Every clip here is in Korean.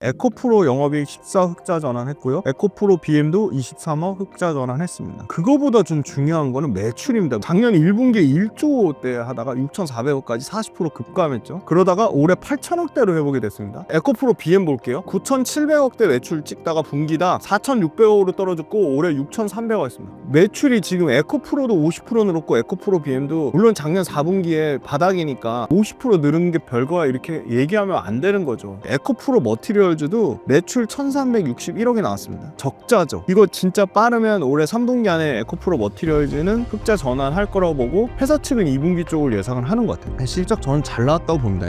에코프로 영업이익 14 흑자 전환했고요. 에코프로 BM도 23억 흑자 전환했습니다. 그거보다 좀 중요한 거는 매출입니다. 작년 1분기에 1조대 하다가 6,400억까지 40% 급감했죠. 그러다가 올해 8천억대로 회복이 됐습니다. 에코프로 BM 볼게요. 9,700억대 매출 찍다가 분기다 4,600억으로 떨어졌고 올해 6,300억 했습니다. 매출이 지금 에코프로도 50% 늘었고 에코프로 BM도 물론 작년 4분기에 바닥이니까 50% 늘은 게 별거야 이렇게 얘기하면 안 되는 거죠. 에코프로 머티리얼 도 매출 1361억이 나왔습니다. 적자죠. 이거 진짜 빠르면 올해 3분기 안에 에코프로 머티리얼즈는 흑자 전환할 거라고 보고 회사 측은 2분기 쪽을 예상을 하는 것 같아요. 실적 저는 잘 나왔다고 봅니다.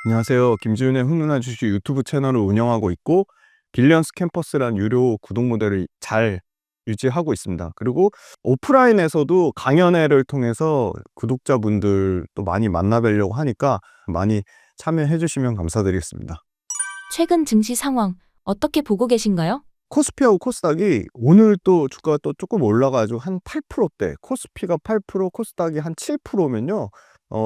안녕하세요. 김지훈의 훈훈한 주식 유튜브 채널을 운영하고 있고 빌리언스 캠퍼스란 유료 구독 모델을 잘 유지하고 있습니다. 그리고 오프라인에서도 강연회를 통해서 구독자분들 또 많이 만나뵈려고 하니까 많이 참여해 주시면 감사드리겠습니다. 최근 증시 상황 어떻게 보고 계신가요? 코스피하고 코스닥이 오늘 또 주가가 또 조금 올라가지고 한 8%대, 코스피가 8%, 코스닥이 한 7%면요.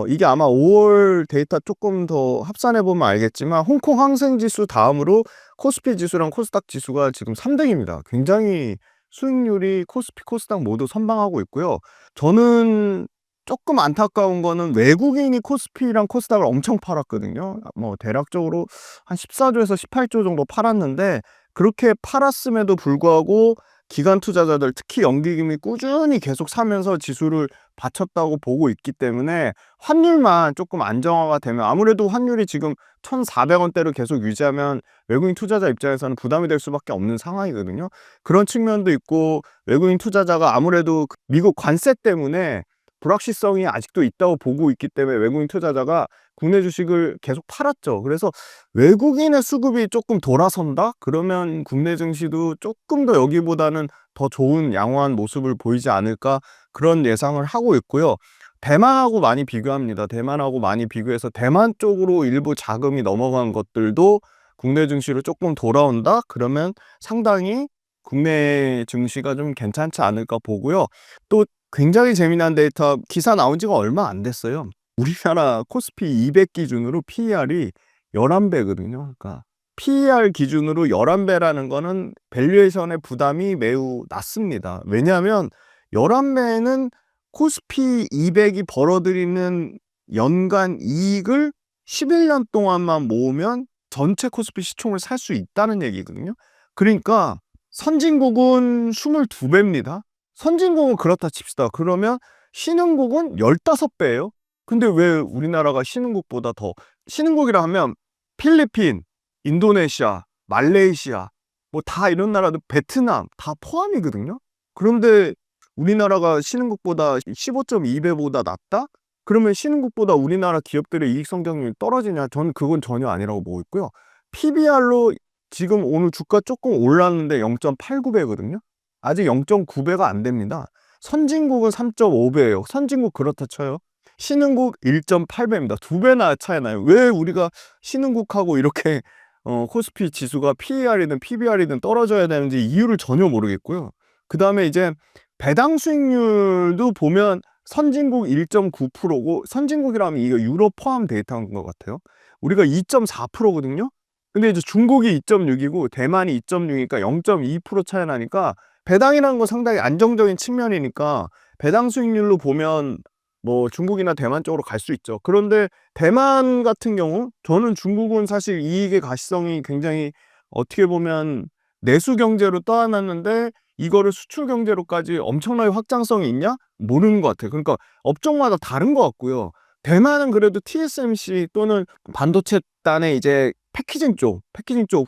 이게 아마 5월 데이터 조금 더 합산해보면 알겠지만 홍콩 항생지수 다음으로 코스피 지수랑 코스닥 지수가 지금 3등입니다. 굉장히 수익률이 코스피, 코스닥 모두 선방하고 있고요. 저는 조금 안타까운 거는 외국인이 코스피랑 코스닥을 엄청 팔았거든요. 뭐 대략적으로 한 14조에서 18조 정도 팔았는데 그렇게 팔았음에도 불구하고 기관 투자자들 특히 연기금이 꾸준히 계속 사면서 지수를 받쳤다고 보고 있기 때문에 환율만 조금 안정화가 되면 아무래도 환율이 지금 1,400원대로 계속 유지하면 외국인 투자자 입장에서는 부담이 될 수밖에 없는 상황이거든요. 그런 측면도 있고 외국인 투자자가 아무래도 미국 관세 때문에 불확실성이 아직도 있다고 보고 있기 때문에 외국인 투자자가 국내 주식을 계속 팔았죠. 그래서 외국인의 수급이 조금 돌아선다? 그러면 국내 증시도 조금 더 여기보다는 더 좋은 양호한 모습을 보이지 않을까 그런 예상을 하고 있고요. 대만하고 많이 비교합니다. 대만하고 많이 비교해서 대만 쪽으로 일부 자금이 넘어간 것들도 국내 증시로 조금 돌아온다? 그러면 상당히 국내 증시가 좀 괜찮지 않을까 보고요. 또 굉장히 재미난 데이터 기사 나온 지가 얼마 안 됐어요. 우리나라 코스피 200 기준으로 PER이 11배거든요. 그러니까 PER 기준으로 11배라는 거는 밸류에이션의 부담이 매우 낮습니다. 왜냐하면 11배는 코스피 200이 벌어들이는 연간 이익을 11년 동안만 모으면 전체 코스피 시총을 살 수 있다는 얘기거든요. 그러니까 선진국은 22배입니다. 선진국은 그렇다 칩시다. 그러면 신흥국은 15배예요. 근데 왜 우리나라가 신흥국보다 더 신흥국이라 하면 필리핀, 인도네시아, 말레이시아 뭐 다 이런 나라들 베트남 다 포함이거든요. 그런데 우리나라가 신흥국보다 15.2배보다 낮다? 그러면 신흥국보다 우리나라 기업들의 이익 성장률이 떨어지냐? 저는 그건 전혀 아니라고 보고 있고요. PBR로 지금 오늘 주가 조금 올랐는데 0.89배거든요. 아직 0.9배가 안 됩니다. 선진국은 3.5배예요. 선진국 그렇다 쳐요. 신흥국 1.8배입니다. 2배나 차이 나요. 왜 우리가 신흥국하고 이렇게 코스피 지수가 PER이든 PBR이든 떨어져야 되는지 이유를 전혀 모르겠고요. 그 다음에 이제 배당 수익률도 보면 선진국 1.9%고 선진국이라면 이거 유럽 포함 데이터인 것 같아요. 우리가 2.4%거든요. 근데 이제 중국이 2.6이고 대만이 2.6이니까 0.2% 차이 나니까 배당이라는 건 상당히 안정적인 측면이니까 배당 수익률로 보면 뭐 중국이나 대만 쪽으로 갈 수 있죠. 그런데 대만 같은 경우 저는 중국은 사실 이익의 가시성이 굉장히 어떻게 보면 내수 경제로 떠안았는데 이거를 수출 경제로까지 엄청나게 확장성이 있냐? 모르는 것 같아요. 그러니까 업종마다 다른 것 같고요. 대만은 그래도 TSMC 또는 반도체단의 이제 패키징 쪽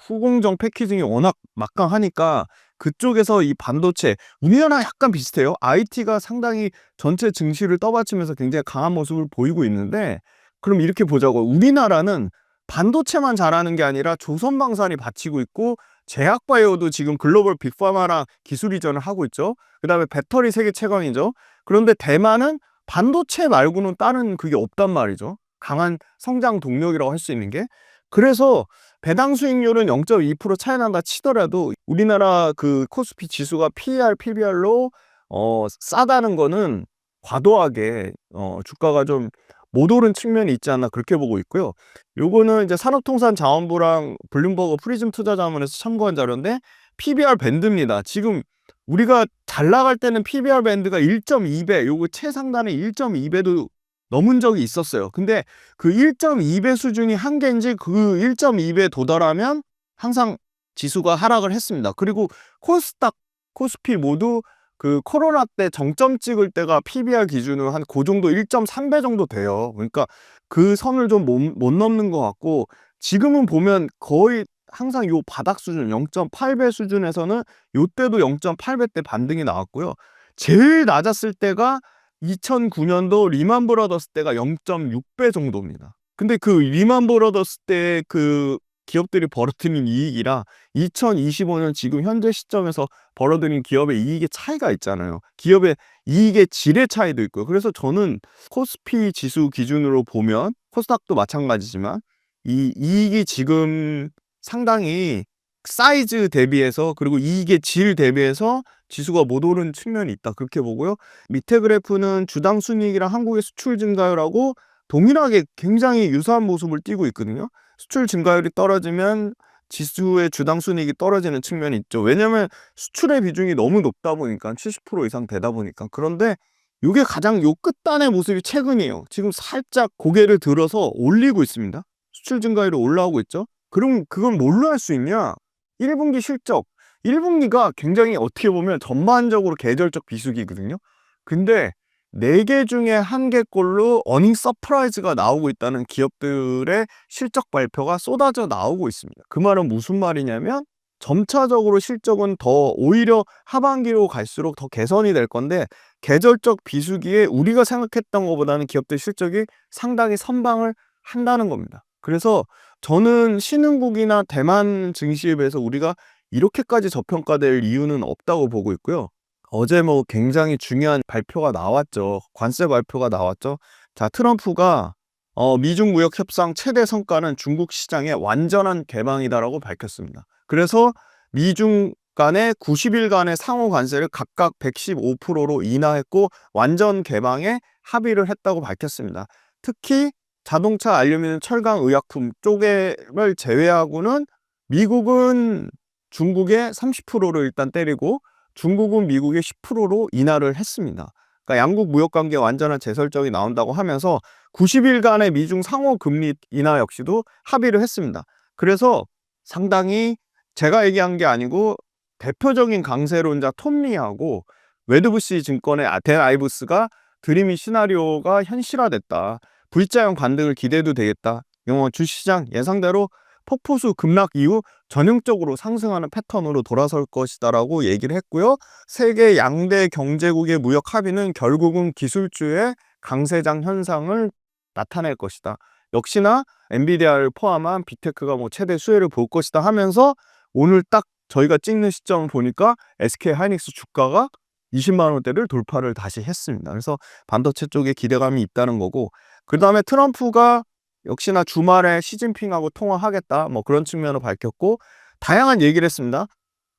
후공정 패키징이 워낙 막강하니까 그쪽에서 이 반도체 우리나라 약간 비슷해요. IT가 상당히 전체 증시를 떠받치면서 굉장히 강한 모습을 보이고 있는데 그럼 이렇게 보자고. 우리나라는 반도체만 잘하는 게 아니라 조선방산이 받치고 있고 제약바이오도 지금 글로벌 빅파마랑 기술 이전을 하고 있죠. 그 다음에 배터리 세계 최강이죠. 그런데 대만은 반도체 말고는 다른 그게 없단 말이죠. 강한 성장 동력이라고 할 수 있는 게. 그래서 배당 수익률은 0.2% 차이 난다 치더라도 우리나라 그 코스피 지수가 PER, PBR로 싸다는 거는 과도하게 주가가 좀 못 오른 측면이 있지 않나 그렇게 보고 있고요. 요거는 이제 산업통상자원부랑 블룸버그 프리즘 투자자문에서 참고한 자료인데 PBR 밴드입니다. 지금 우리가 잘 나갈 때는 PBR 밴드가 1.2배, 요거 최상단의 1.2배도 넘은 적이 있었어요. 근데 그 1.2배 수준이 한계인지 그 1.2배 도달하면 항상 지수가 하락을 했습니다. 그리고 코스닥, 코스피 모두 그 코로나 때 정점 찍을 때가 PBR 기준으로 한 그 정도 1.3배 정도 돼요. 그러니까 그 선을 좀 못 넘는 것 같고, 지금은 보면 거의 항상 요 바닥 수준 0.8배 수준에서는 요때도 0.8배 때 반등이 나왔고요. 제일 낮았을 때가 2009년도 리만 브라더스 때가 0.6배 정도입니다. 근데 그 리만 브라더스 때 그 기업들이 벌어들인 이익이랑 2025년 지금 현재 시점에서 벌어들인 기업의 이익의 차이가 있잖아요. 기업의 이익의 질의 차이도 있고요. 그래서 저는 코스피 지수 기준으로 보면 코스닥도 마찬가지지만 이 이익이 지금 상당히 사이즈 대비해서, 그리고 이익의 질 대비해서 지수가 못 오른 측면이 있다 그렇게 보고요. 밑에 그래프는 주당 순이익이랑 한국의 수출 증가율하고 동일하게 굉장히 유사한 모습을 띠고 있거든요. 수출 증가율이 떨어지면 지수의 주당 순이익이 떨어지는 측면이 있죠. 왜냐면 수출의 비중이 너무 높다 보니까 70% 이상 되다 보니까. 그런데 이게 가장 요 끝단의 모습이 최근이에요. 지금 살짝 고개를 들어서 올리고 있습니다. 수출 증가율이 올라오고 있죠. 그럼 그건 뭘로 할 수 있냐? 1분기 실적. 1분기가 굉장히 어떻게 보면 전반적으로 계절적 비수기거든요. 근데 4개 중에 1개꼴로 어닝 서프라이즈가 나오고 있다는 기업들의 실적 발표가 쏟아져 나오고 있습니다. 그 말은 무슨 말이냐면 점차적으로 실적은 더 오히려 하반기로 갈수록 더 개선이 될 건데, 계절적 비수기에 우리가 생각했던 것보다는 기업들 실적이 상당히 선방을 한다는 겁니다. 그래서 저는 신흥국이나 대만 증시에 비해서 우리가 이렇게까지 저평가될 이유는 없다고 보고 있고요. 어제 뭐 굉장히 중요한 발표가 나왔죠. 관세 발표가 나왔죠. 자, 트럼프가 미중 무역 협상 최대 성과는 중국 시장의 완전한 개방이다라고 밝혔습니다. 그래서 미중 간의 90일간의 상호 관세를 각각 115%로 인하했고 완전 개방에 합의를 했다고 밝혔습니다. 특히 자동차, 알루미늄, 철강, 의약품 쪽을 제외하고는 미국은 중국의 30%를 일단 때리고 중국은 미국의 10%로 인하를 했습니다. 그러니까 양국 무역 관계 완전한 재설정이 나온다고 하면서 90일간의 미중 상호 금리 인하 역시도 합의를 했습니다. 그래서 상당히 제가 얘기한 게 아니고 대표적인 강세론자 톰리하고 웨드부시 증권의 댄 아이브스가 드림이 시나리오가 현실화됐다. V자형 반등을 기대해도 되겠다. 영어 주시장 예상대로 폭포수 급락 이후 전형적으로 상승하는 패턴으로 돌아설 것이다라고 얘기를 했고요. 세계 양대 경제국의 무역 합의는 결국은 기술주의 강세장 현상을 나타낼 것이다. 역시나 엔비디아를 포함한 빅테크가 뭐 최대 수혜를 볼 것이다 하면서 오늘 딱 저희가 찍는 시점을 보니까 SK 하이닉스 주가가 20만 원대를 돌파를 다시 했습니다. 그래서 반도체 쪽에 기대감이 있다는 거고, 그 다음에 트럼프가 역시나 주말에 시진핑하고 통화하겠다 뭐 그런 측면을 밝혔고, 다양한 얘기를 했습니다.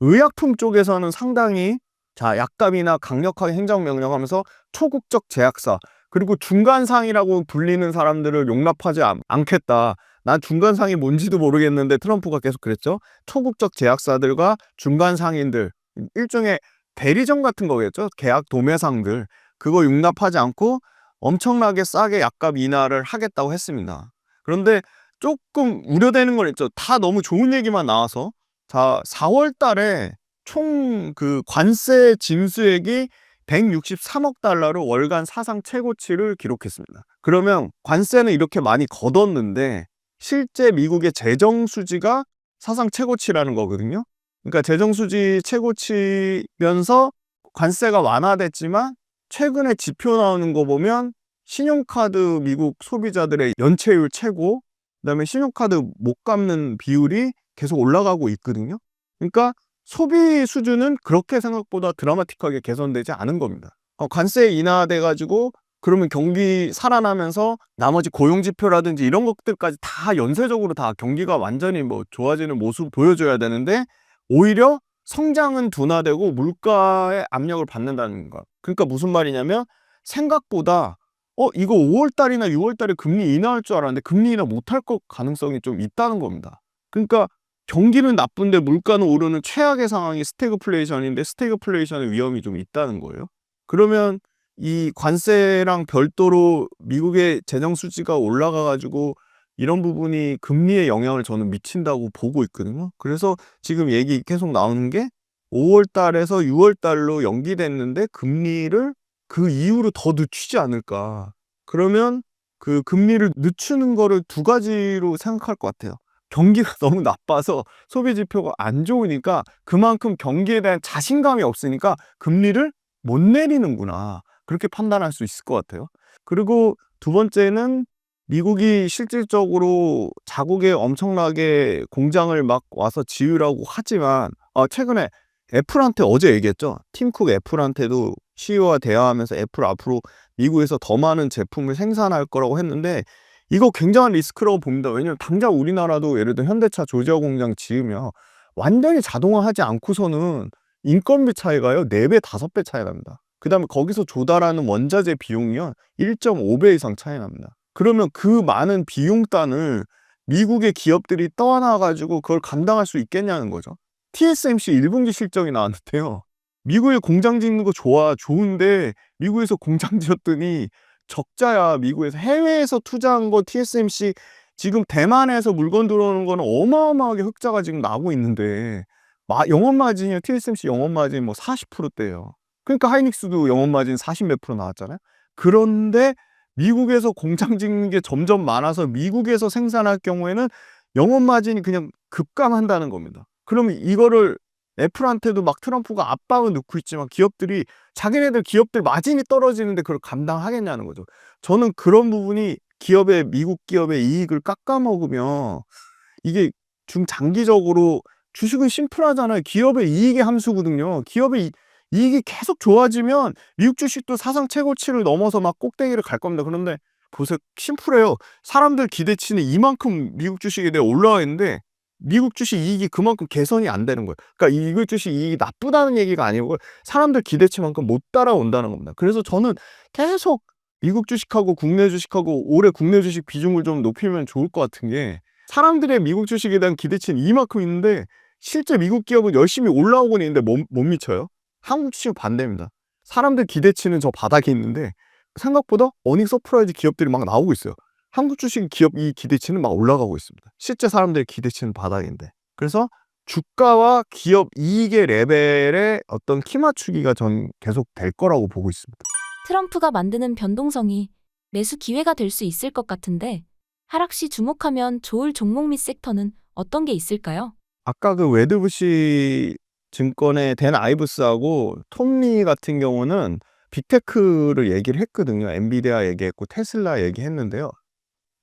의약품 쪽에서는 상당히 약값이나 강력하게 행정명령하면서 초국적 제약사, 그리고 중간상이라고 불리는 사람들을 용납하지 않겠다. 난 중간상이 뭔지도 모르겠는데 트럼프가 계속 그랬죠. 초국적 제약사들과 중간상인들, 일종의 대리점 같은 거겠죠. 계약 도매상들, 그거 용납하지 않고 엄청나게 싸게 약값 인하를 하겠다고 했습니다. 그런데 조금 우려되는 건 있죠. 다 너무 좋은 얘기만 나와서. 자, 4월 달에 총 그 관세 징수액이 163억 달러로 월간 사상 최고치를 기록했습니다. 그러면 관세는 이렇게 많이 걷었는데 실제 미국의 재정 수지가 사상 최고치라는 거거든요. 그러니까 재정 수지 최고치면서 관세가 완화됐지만 최근에 지표 나오는 거 보면 신용카드 미국 소비자들의 연체율 최고, 그다음에 신용카드 못 갚는 비율이 계속 올라가고 있거든요. 그러니까 소비 수준은 그렇게 생각보다 드라마틱하게 개선되지 않은 겁니다. 관세 인하돼가지고 그러면 경기 살아나면서 나머지 고용 지표라든지 이런 것들까지 다 연쇄적으로 다 경기가 완전히 뭐 좋아지는 모습을 보여줘야 되는데 오히려 성장은 둔화되고 물가의 압력을 받는다는 거. 그러니까 무슨 말이냐면 생각보다 이거 5월 달이나 6월 달에 금리 인하할 줄 알았는데 금리 인하 못할 것 가능성이 좀 있다는 겁니다. 그러니까 경기는 나쁜데 물가는 오르는 최악의 상황이 스태그플레이션인데 스태그플레이션의 위험이 좀 있다는 거예요. 그러면 이 관세랑 별도로 미국의 재정 수지가 올라가 가지고 이런 부분이 금리에 영향을 저는 미친다고 보고 있거든요. 그래서 지금 얘기 계속 나오는 게 5월 달에서 6월 달로 연기됐는데 금리를 그 이후로 더 늦추지 않을까. 그러면 그 금리를 늦추는 거를 두 가지로 생각할 것 같아요. 경기가 너무 나빠서 소비 지표가 안 좋으니까 그만큼 경기에 대한 자신감이 없으니까 금리를 못 내리는구나. 그렇게 판단할 수 있을 것 같아요. 그리고 두 번째는 미국이 실질적으로 자국에 엄청나게 공장을 막 와서 지으라고 하지만 최근에 애플한테 어제 얘기했죠. 팀 쿡 애플한테도 CEO와 대화하면서 애플 앞으로 미국에서 더 많은 제품을 생산할 거라고 했는데 이거 굉장한 리스크라고 봅니다. 왜냐면 당장 우리나라도 예를 들어 현대차 조지아 공장 지으면 완전히 자동화하지 않고서는 인건비 차이가요 4배, 5배 차이 납니다. 그 다음에 거기서 조달하는 원자재 비용이요 1.5배 이상 차이 납니다. 그러면 그 많은 비용단을 미국의 기업들이 떠안아가지고 그걸 감당할 수 있겠냐는 거죠. TSMC 1분기 실적이 나왔는데요. 미국에 공장 짓는 거 좋은데 미국에서 공장 지었더니 적자야. 미국에서 해외에서 투자한 거 TSMC 지금 대만에서 물건 들어오는 거는 어마어마하게 흑자가 지금 나고 있는데 영업 마진이요. TSMC 영업 마진 뭐 40%대예요. 그러니까 하이닉스도 영업 마진 40 몇 프로 나왔잖아요. 그런데 미국에서 공장 짓는 게 점점 많아서 미국에서 생산할 경우에는 영업 마진이 그냥 급감한다는 겁니다. 그러면 이거를 애플한테도 막 트럼프가 압박을 넣고 있지만 기업들이 자기네들 기업들 마진이 떨어지는데 그걸 감당하겠냐는 거죠. 저는 그런 부분이 미국 기업의 이익을 깎아먹으면 이게 중장기적으로 주식은 심플하잖아요. 기업의 이익의 함수거든요. 기업의 이익이 계속 좋아지면 미국 주식도 사상 최고치를 넘어서 막 꼭대기를 갈 겁니다. 그런데 보세요. 심플해요. 사람들 기대치는 이만큼 미국 주식에 대해 올라와 있는데 미국 주식 이익이 그만큼 개선이 안 되는 거예요. 그러니까 미국 주식 이익이 나쁘다는 얘기가 아니고 사람들 기대치만큼 못 따라온다는 겁니다. 그래서 저는 계속 미국 주식하고 국내 주식하고 올해 국내 주식 비중을 좀 높이면 좋을 것 같은 게 사람들의 미국 주식에 대한 기대치는 이만큼 있는데 실제 미국 기업은 열심히 올라오고 있는데 못 미쳐요. 한국 주식은 반대입니다. 사람들 기대치는 저 바닥에 있는데 생각보다 어닝 서프라이즈 기업들이 막 나오고 있어요. 한국 주식 기업 이 기대치는 막 올라가고 있습니다. 실제 사람들의 기대치는 바닥인데. 그래서 주가와 기업 이익의 레벨의 어떤 키 맞추기가 전 계속 될 거라고 보고 있습니다. 트럼프가 만드는 변동성이 매수 기회가 될 수 있을 것 같은데 하락 시 주목하면 좋을 종목 및 섹터는 어떤 게 있을까요? 아까 그 웨드부시 증권의 댄 아이브스하고 톰리 같은 경우는 빅테크를 얘기를 했거든요. 엔비디아 얘기했고 테슬라 얘기했는데요.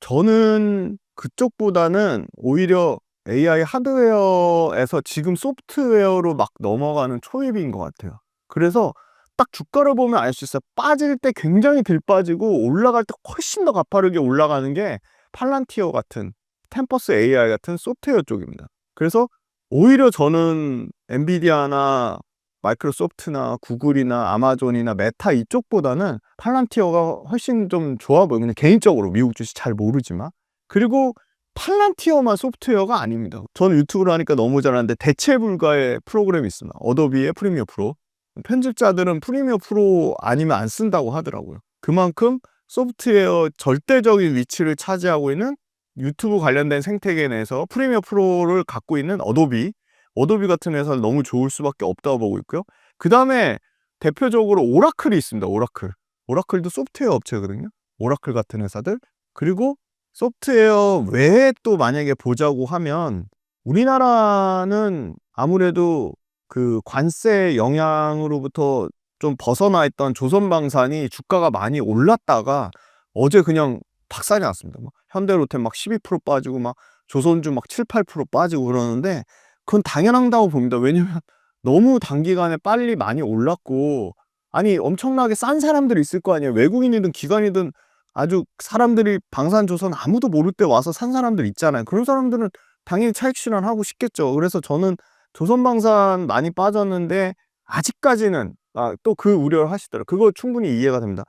저는 그쪽보다는 오히려 AI 하드웨어에서 지금 소프트웨어로 막 넘어가는 초입인 것 같아요. 그래서 딱 주가를 보면 알 수 있어요. 빠질 때 굉장히 덜 빠지고 올라갈 때 훨씬 더 가파르게 올라가는 게 팔란티어 같은 템퍼스 AI 같은 소프트웨어 쪽입니다. 그래서 오히려 저는 엔비디아나 마이크로소프트나 구글이나 아마존이나 메타 이쪽보다는 팔란티어가 훨씬 좀 좋아 보여요. 그냥 개인적으로 미국 주식 잘 모르지만. 그리고 팔란티어만 소프트웨어가 아닙니다. 저는 유튜브를 하니까 너무 잘 아는데 대체 불가의 프로그램이 있습니다. 어도비의 프리미어 프로. 편집자들은 프리미어 프로 아니면 안 쓴다고 하더라고요. 그만큼 소프트웨어 절대적인 위치를 차지하고 있는 유튜브 관련된 생태계 내에서 프리미어 프로를 갖고 있는 어도비 같은 회사는 너무 좋을 수밖에 없다고 보고 있고요. 그 다음에 대표적으로 오라클이 있습니다. 오라클도 소프트웨어 업체거든요. 오라클 같은 회사들. 그리고 소프트웨어 외에 또 만약에 보자고 하면 우리나라는 아무래도 그 관세 영향으로부터 좀 벗어나 있던 조선방산이 주가가 많이 올랐다가 어제 그냥 박살이 났습니다. 막 현대로템 막 12% 빠지고 막 조선주 막 7, 8% 빠지고 그러는데 그건 당연하다고 봅니다. 왜냐면 너무 단기간에 빨리 많이 올랐고 아니 엄청나게 싼 사람들이 있을 거 아니에요. 외국인이든 기관이든 아주 사람들이 방산조선 아무도 모를 때 와서 산 사람들 있잖아요. 그런 사람들은 당연히 차익 실현하고 싶겠죠. 그래서 저는 조선방산 많이 빠졌는데 아직까지는 또 그 우려를 하시더라고요. 그거 충분히 이해가 됩니다.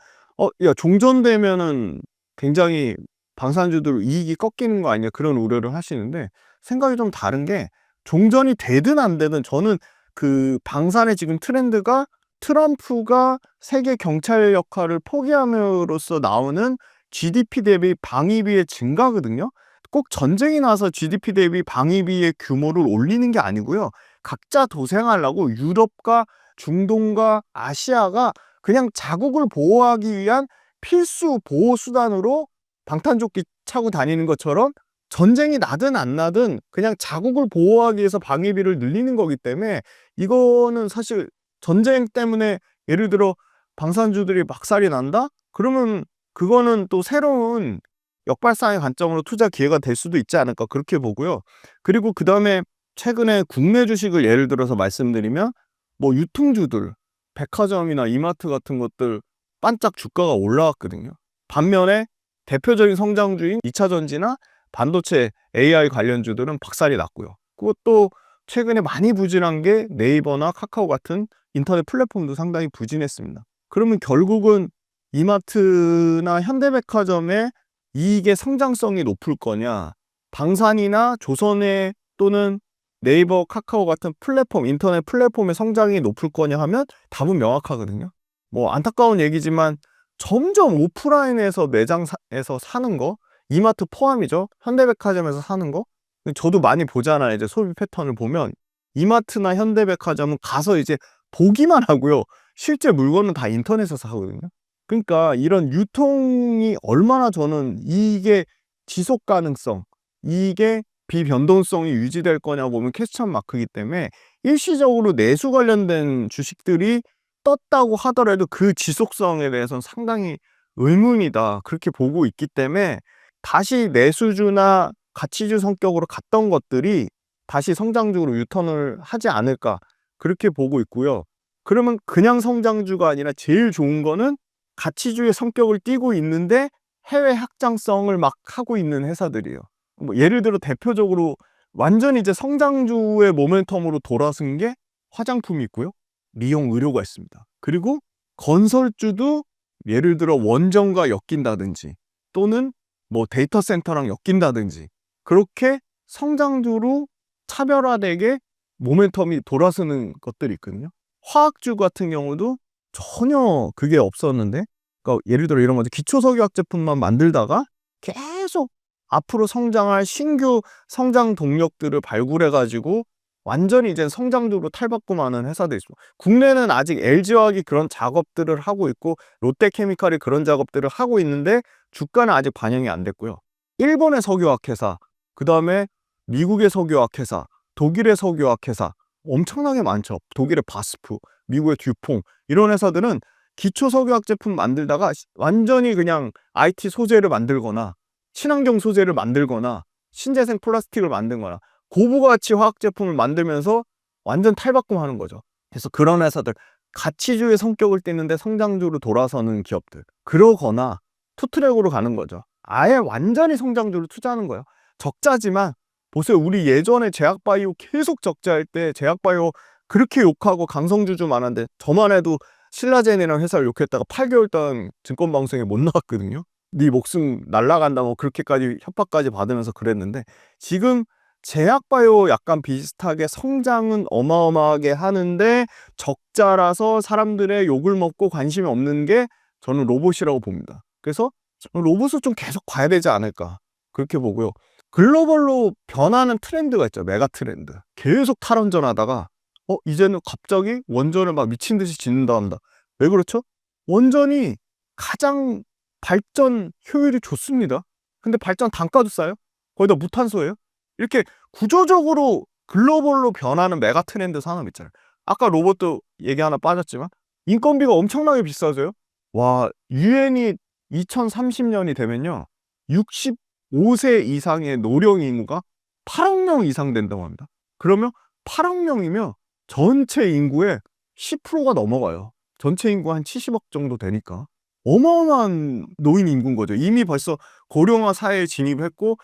야, 종전되면은 굉장히 방산주들 이익이 꺾이는 거 아니냐 그런 우려를 하시는데 생각이 좀 다른 게 종전이 되든 안 되든 저는 그 방산의 지금 트렌드가 트럼프가 세계 경찰 역할을 포기함으로써 나오는 GDP 대비 방위비의 증가거든요. 꼭 전쟁이 나서 GDP 대비 방위비의 규모를 올리는 게 아니고요. 각자 도생하려고 유럽과 중동과 아시아가 그냥 자국을 보호하기 위한 필수 보호 수단으로 방탄조끼 차고 다니는 것처럼 전쟁이 나든 안 나든 그냥 자국을 보호하기 위해서 방위비를 늘리는 거기 때문에 이거는 사실 전쟁 때문에 예를 들어 방산주들이 막살이 난다? 그러면 그거는 또 새로운 역발상의 관점으로 투자 기회가 될 수도 있지 않을까 그렇게 보고요. 그리고 그다음에 최근에 국내 주식을 예를 들어서 말씀드리면 뭐 유통주들, 백화점이나 이마트 같은 것들 반짝 주가가 올라왔거든요. 반면에 대표적인 성장주인 2차 전지나 반도체 AI 관련주들은 박살이 났고요. 그것도 최근에 많이 부진한 게 네이버나 카카오 같은 인터넷 플랫폼도 상당히 부진했습니다. 그러면 결국은 이마트나 현대백화점의 이익의 성장성이 높을 거냐, 방산이나 조선의 또는 네이버, 카카오 같은 플랫폼, 인터넷 플랫폼의 성장이 높을 거냐 하면 답은 명확하거든요. 뭐 안타까운 얘기지만 점점 오프라인에서 매장에서 사는 거, 이마트 포함이죠. 현대백화점에서 사는 거. 저도 많이 보잖아요. 이제 소비 패턴을 보면 이마트나 현대백화점은 가서 이제 보기만 하고요. 실제 물건은 다 인터넷에서 사거든요. 그러니까 이런 유통이 얼마나 저는 이게 지속 가능성, 이게 비변동성이 유지될 거냐 보면 퀘스천 마크이기 때문에 일시적으로 내수 관련된 주식들이 떴다고 하더라도 그 지속성에 대해서는 상당히 의문이다. 그렇게 보고 있기 때문에 다시 내수주나 가치주 성격으로 갔던 것들이 다시 성장주로 유턴을 하지 않을까. 그렇게 보고 있고요. 그러면 그냥 성장주가 아니라 제일 좋은 거는 가치주의 성격을 띠고 있는데 해외 확장성을 막 하고 있는 회사들이에요. 뭐 예를 들어 대표적으로 완전히 이제 성장주의 모멘텀으로 돌아선 게 화장품이 있고요. 미용 의료가 있습니다. 그리고 건설주도 예를 들어 원전과 엮인다든지 또는 뭐 데이터 센터랑 엮인다든지 그렇게 성장주로 차별화되게 모멘텀이 돌아서는 것들이 있거든요. 화학주 같은 경우도 전혀 그게 없었는데, 그러니까 예를 들어 이런 거죠. 기초석유화학 제품만 만들다가 계속 앞으로 성장할 신규 성장 동력들을 발굴해가지고 완전히 이제 성장주로 탈바꿈하는 회사도 있습니다. 국내는 아직 LG화학이 그런 작업들을 하고 있고 롯데케미칼이 그런 작업들을 하고 있는데 주가는 아직 반영이 안 됐고요. 일본의 석유화학 회사, 그 다음에 미국의 석유화학 회사, 독일의 석유화학 회사 엄청나게 많죠. 독일의 바스프, 미국의 듀퐁 이런 회사들은 기초 석유화학 제품 만들다가 완전히 그냥 IT 소재를 만들거나 친환경 소재를 만들거나 신재생 플라스틱을 만들거나 고부가치 화학 제품을 만들면서 완전 탈바꿈하는 거죠. 그래서 그런 회사들, 가치주의 성격을 띠는데 성장주로 돌아서는 기업들, 그러거나 투트랙으로 가는 거죠. 아예 완전히 성장주로 투자하는 거예요. 적자지만 보세요. 우리 예전에 제약바이오 계속 적자할 때 제약바이오 그렇게 욕하고 강성주주 많은데 저만 해도 신라젠이라는 회사를 욕했다가 8개월 동안 증권방송에 못 나왔거든요. 네 목숨 날라간다 뭐 그렇게까지 협박까지 받으면서 그랬는데 지금 제약바이오 약간 비슷하게 성장은 어마어마하게 하는데 적자라서 사람들의 욕을 먹고 관심이 없는 게 저는 로봇이라고 봅니다. 그래서 로봇을 좀 계속 봐야 되지 않을까 그렇게 보고요. 글로벌로 변하는 트렌드가 있죠. 메가 트렌드. 계속 탈원전하다가 이제는 갑자기 원전을 막 미친 듯이 짓는다 한다. 왜 그렇죠? 원전이 가장 발전 효율이 좋습니다. 근데 발전 단가도 싸요. 거기다 무탄소예요. 이렇게 구조적으로 글로벌로 변하는 메가 트렌드 산업 있잖아요. 아까 로봇도 얘기 하나 빠졌지만 인건비가 엄청나게 비싸져요. 와, 유엔이 2030년이 되면요. 65세 이상의 노령 인구가 8억 명 이상 된다고 합니다. 그러면 8억 명이면 전체 인구의 10%가 넘어가요. 전체 인구 한 70억 정도 되니까. 어마어마한 노인 인구인 거죠. 이미 벌써 고령화 사회에 진입했고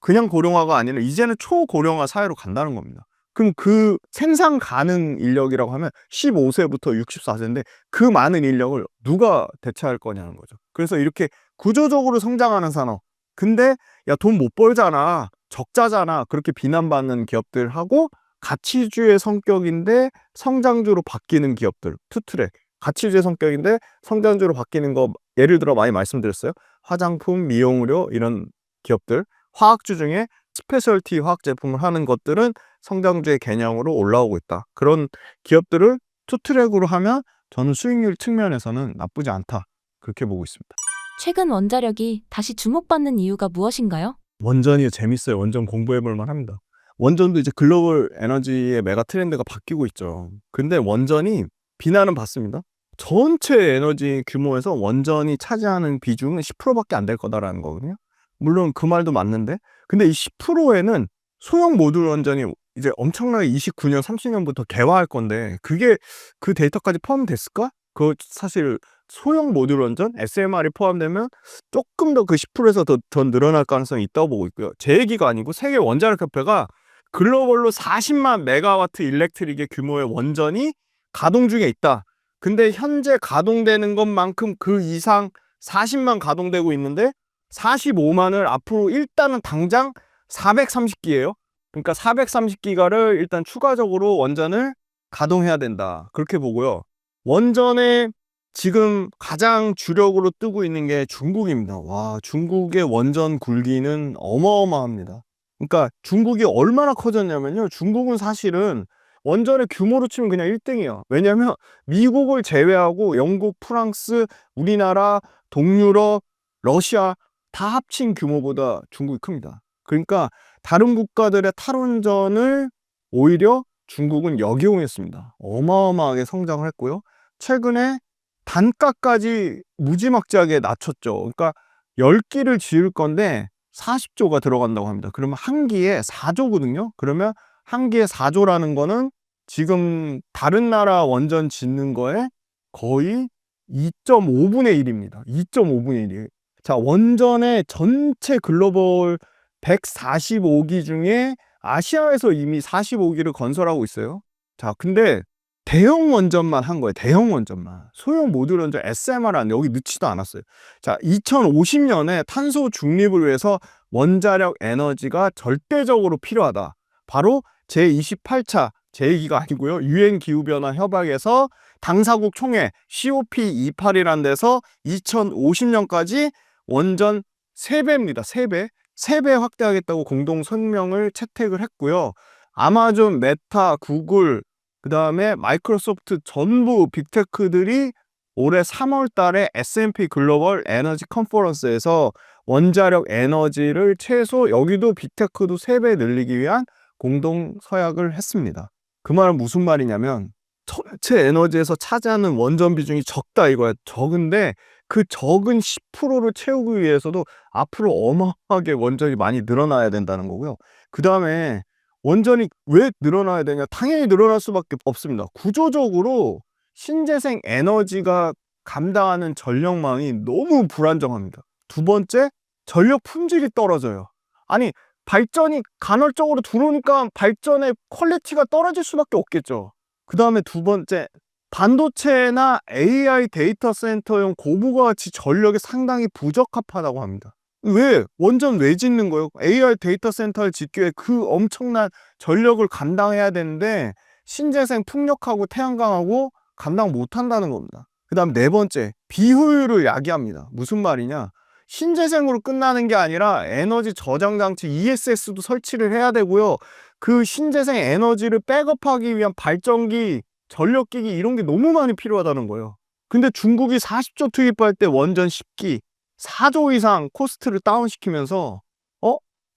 그냥 고령화가 아니라 이제는 초고령화 사회로 간다는 겁니다. 그럼 그 생산 가능 인력이라고 하면 15세부터 64세인데 그 많은 인력을 누가 대체할 거냐는 거죠. 그래서 이렇게 구조적으로 성장하는 산업. 근데 야, 돈 못 벌잖아. 적자잖아. 그렇게 비난받는 기업들하고 가치주의 성격인데 성장주로 바뀌는 기업들. 투트랙. 가치주의 성격인데 성장주로 바뀌는 거 예를 들어 많이 말씀드렸어요. 화장품, 미용의료 이런 기업들. 화학주 중에 스페셜티 화학 제품을 하는 것들은 성장주의 개념으로 올라오고 있다. 그런 기업들을 투트랙으로 하면 저는 수익률 측면에서는 나쁘지 않다. 그렇게 보고 있습니다. 최근 원자력이 다시 주목받는 이유가 무엇인가요? 원전이 재밌어요. 원전 공부해볼 만합니다. 원전도 이제 글로벌 에너지의 메가 트렌드가 바뀌고 있죠. 근데 원전이 비난은 받습니다. 전체 에너지 규모에서 원전이 차지하는 비중은 10%밖에 안 될 거다라는 거거든요. 물론 그 말도 맞는데, 근데 이 10%에는 소형 모듈 원전이 이제 엄청나게 29년, 30년부터 개화할 건데 그게 그 데이터까지 포함됐을까? 그거 사실 소형 모듈 원전, SMR이 포함되면 조금 더 그 10%에서 더 늘어날 가능성이 있다고 보고 있고요. 제 얘기가 아니고 세계 원자력 협회가 글로벌로 40만 메가와트 일렉트릭의 규모의 원전이 가동 중에 있다. 근데 현재 가동되는 것만큼 그 이상 40만 가동되고 있는데 45만을 앞으로 일단은 당장 430기예요. 그러니까 430기가를 일단 추가적으로 원전을 가동해야 된다. 그렇게 보고요. 원전에 지금 가장 주력으로 뜨고 있는 게 중국입니다. 와, 중국의 원전 굴기는 어마어마합니다. 그러니까 중국이 얼마나 커졌냐면요. 중국은 사실은 원전의 규모로 치면 그냥 1등이에요. 왜냐하면 미국을 제외하고 영국, 프랑스, 우리나라, 동유럽, 러시아 다 합친 규모보다 중국이 큽니다. 그러니까 다른 국가들의 탈원전을 오히려 중국은 역이용했습니다. 어마어마하게 성장을 했고요. 최근에 단가까지 무지막지하게 낮췄죠. 그러니까 10기를 지을 건데 40조가 들어간다고 합니다. 그러면 한 기에 4조거든요. 그러면 한 기에 4조라는 거는 지금 다른 나라 원전 짓는 거에 거의 2.5분의 1입니다. 2.5분의 1이에요. 자, 원전의 전체 글로벌 145기 중에 아시아에서 이미 45기를 건설하고 있어요. 자, 근데 대형 원전만 한 거예요. 대형 원전만. 소형 모듈 원전 SMR은 여기 넣지도 않았어요. 자, 2050년에 탄소 중립을 위해서 원자력 에너지가 절대적으로 필요하다. 바로 제28차, 제 얘기가 아니고요. 유엔 기후변화 협약에서 당사국 총회 COP28이라는 데서 2050년까지 원전 3배입니다. 3배. 3배 확대하겠다고 공동 성명을 채택을 했고요. 아마존, 메타, 구글, 그 다음에 마이크로소프트 전부 빅테크들이 올해 3월 달에 S&P 글로벌 에너지 컨퍼런스에서 원자력 에너지를 최소 여기도 빅테크도 3배 늘리기 위한 공동 서약을 했습니다. 그 말은 무슨 말이냐면 전체 에너지에서 차지하는 원전 비중이 적다 이거야. 적은데 그 적은 10%를 채우기 위해서도 앞으로 어마어마하게 원전이 많이 늘어나야 된다는 거고요. 그 다음에 원전이 왜 늘어나야 되냐? 당연히 늘어날 수밖에 없습니다. 구조적으로 신재생 에너지가 감당하는 전력망이 너무 불안정합니다. 두 번째, 전력 품질이 떨어져요. 아니, 발전이 간헐적으로 들어오니까 발전의 퀄리티가 떨어질 수밖에 없겠죠. 그 다음에 두 번째, 반도체나 AI 데이터 센터용 고부가 가치 전력이 상당히 부적합하다고 합니다. 왜? 원전 왜 짓는 거예요? AI 데이터 센터를 짓기 위해 그 엄청난 전력을 감당해야 되는데 신재생 풍력하고 태양광하고 감당 못한다는 겁니다. 그 다음 네 번째, 비효율을 야기합니다. 무슨 말이냐? 신재생으로 끝나는 게 아니라 에너지 저장 장치 ESS도 설치를 해야 되고요. 그 신재생 에너지를 백업하기 위한 발전기, 전력기기 이런 게 너무 많이 필요하다는 거예요. 근데 중국이 40조 투입할 때 원전 10기, 4조 이상 코스트를 다운시키면서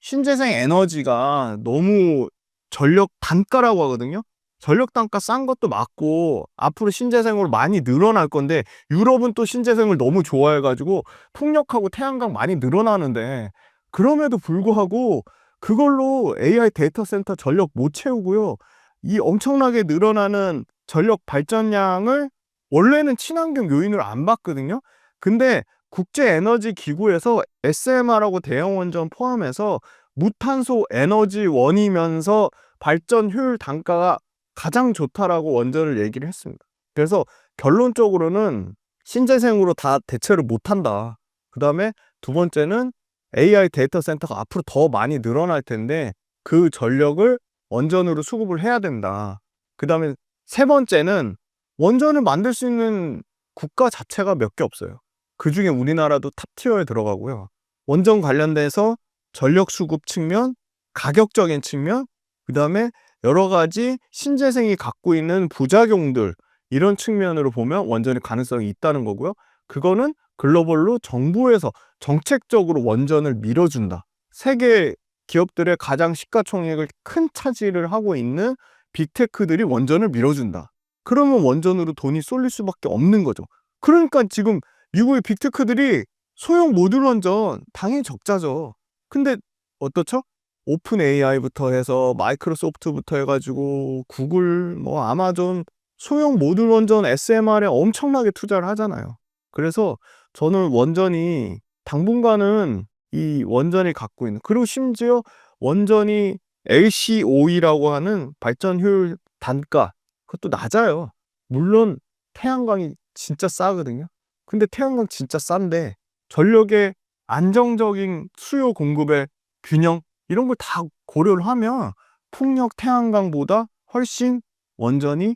신재생 에너지가 너무 전력 단가라고 하거든요. 전력 단가 싼 것도 맞고 앞으로 신재생으로 많이 늘어날 건데 유럽은 또 신재생을 너무 좋아해가지고 풍력하고 태양광 많이 늘어나는데 그럼에도 불구하고 그걸로 AI 데이터 센터 전력 못 채우고요. 이 엄청나게 늘어나는 전력 발전량을 원래는 친환경 요인으로 안 봤거든요. 근데 국제에너지기구에서 SMR하고 대형 원전 포함해서 무탄소 에너지원이면서 발전 효율 단가가 가장 좋다라고 원전을 얘기를 했습니다. 그래서 결론적으로는 신재생으로 다 대체를 못한다. 그 다음에 두 번째는 AI 데이터 센터가 앞으로 더 많이 늘어날 텐데 그 전력을 원전으로 수급을 해야 된다. 그 다음에 세 번째는 원전을 만들 수 있는 국가 자체가 몇 개 없어요. 그 중에 우리나라도 탑티어에 들어가고요. 원전 관련돼서 전력 수급 측면, 가격적인 측면, 그 다음에 여러 가지 신재생이 갖고 있는 부작용들, 이런 측면으로 보면 원전의 가능성이 있다는 거고요. 그거는 글로벌로 정부에서 정책적으로 원전을 밀어준다. 세계 기업들의 가장 시가총액을 큰 차지를 하고 있는 빅테크들이 원전을 밀어준다. 그러면 원전으로 돈이 쏠릴 수밖에 없는 거죠. 그러니까 지금 미국의 빅테크들이 소형 모듈 원전 당연히 적자죠. 근데 어떻죠? 오픈 AI부터 해서 마이크로소프트부터 해가지고 구글, 뭐 아마존 소형 모듈 원전 SMR에 엄청나게 투자를 하잖아요. 그래서 저는 원전이 당분간은 이 원전이 갖고 있는, 그리고 심지어 원전이 LCOE라고 하는 발전 효율 단가, 그것도 낮아요. 물론 태양광이 진짜 싸거든요. 근데 태양광 진짜 싼데 전력의 안정적인 수요 공급의 균형, 이런 걸 다 고려를 하면 풍력 태양광보다 훨씬 원전이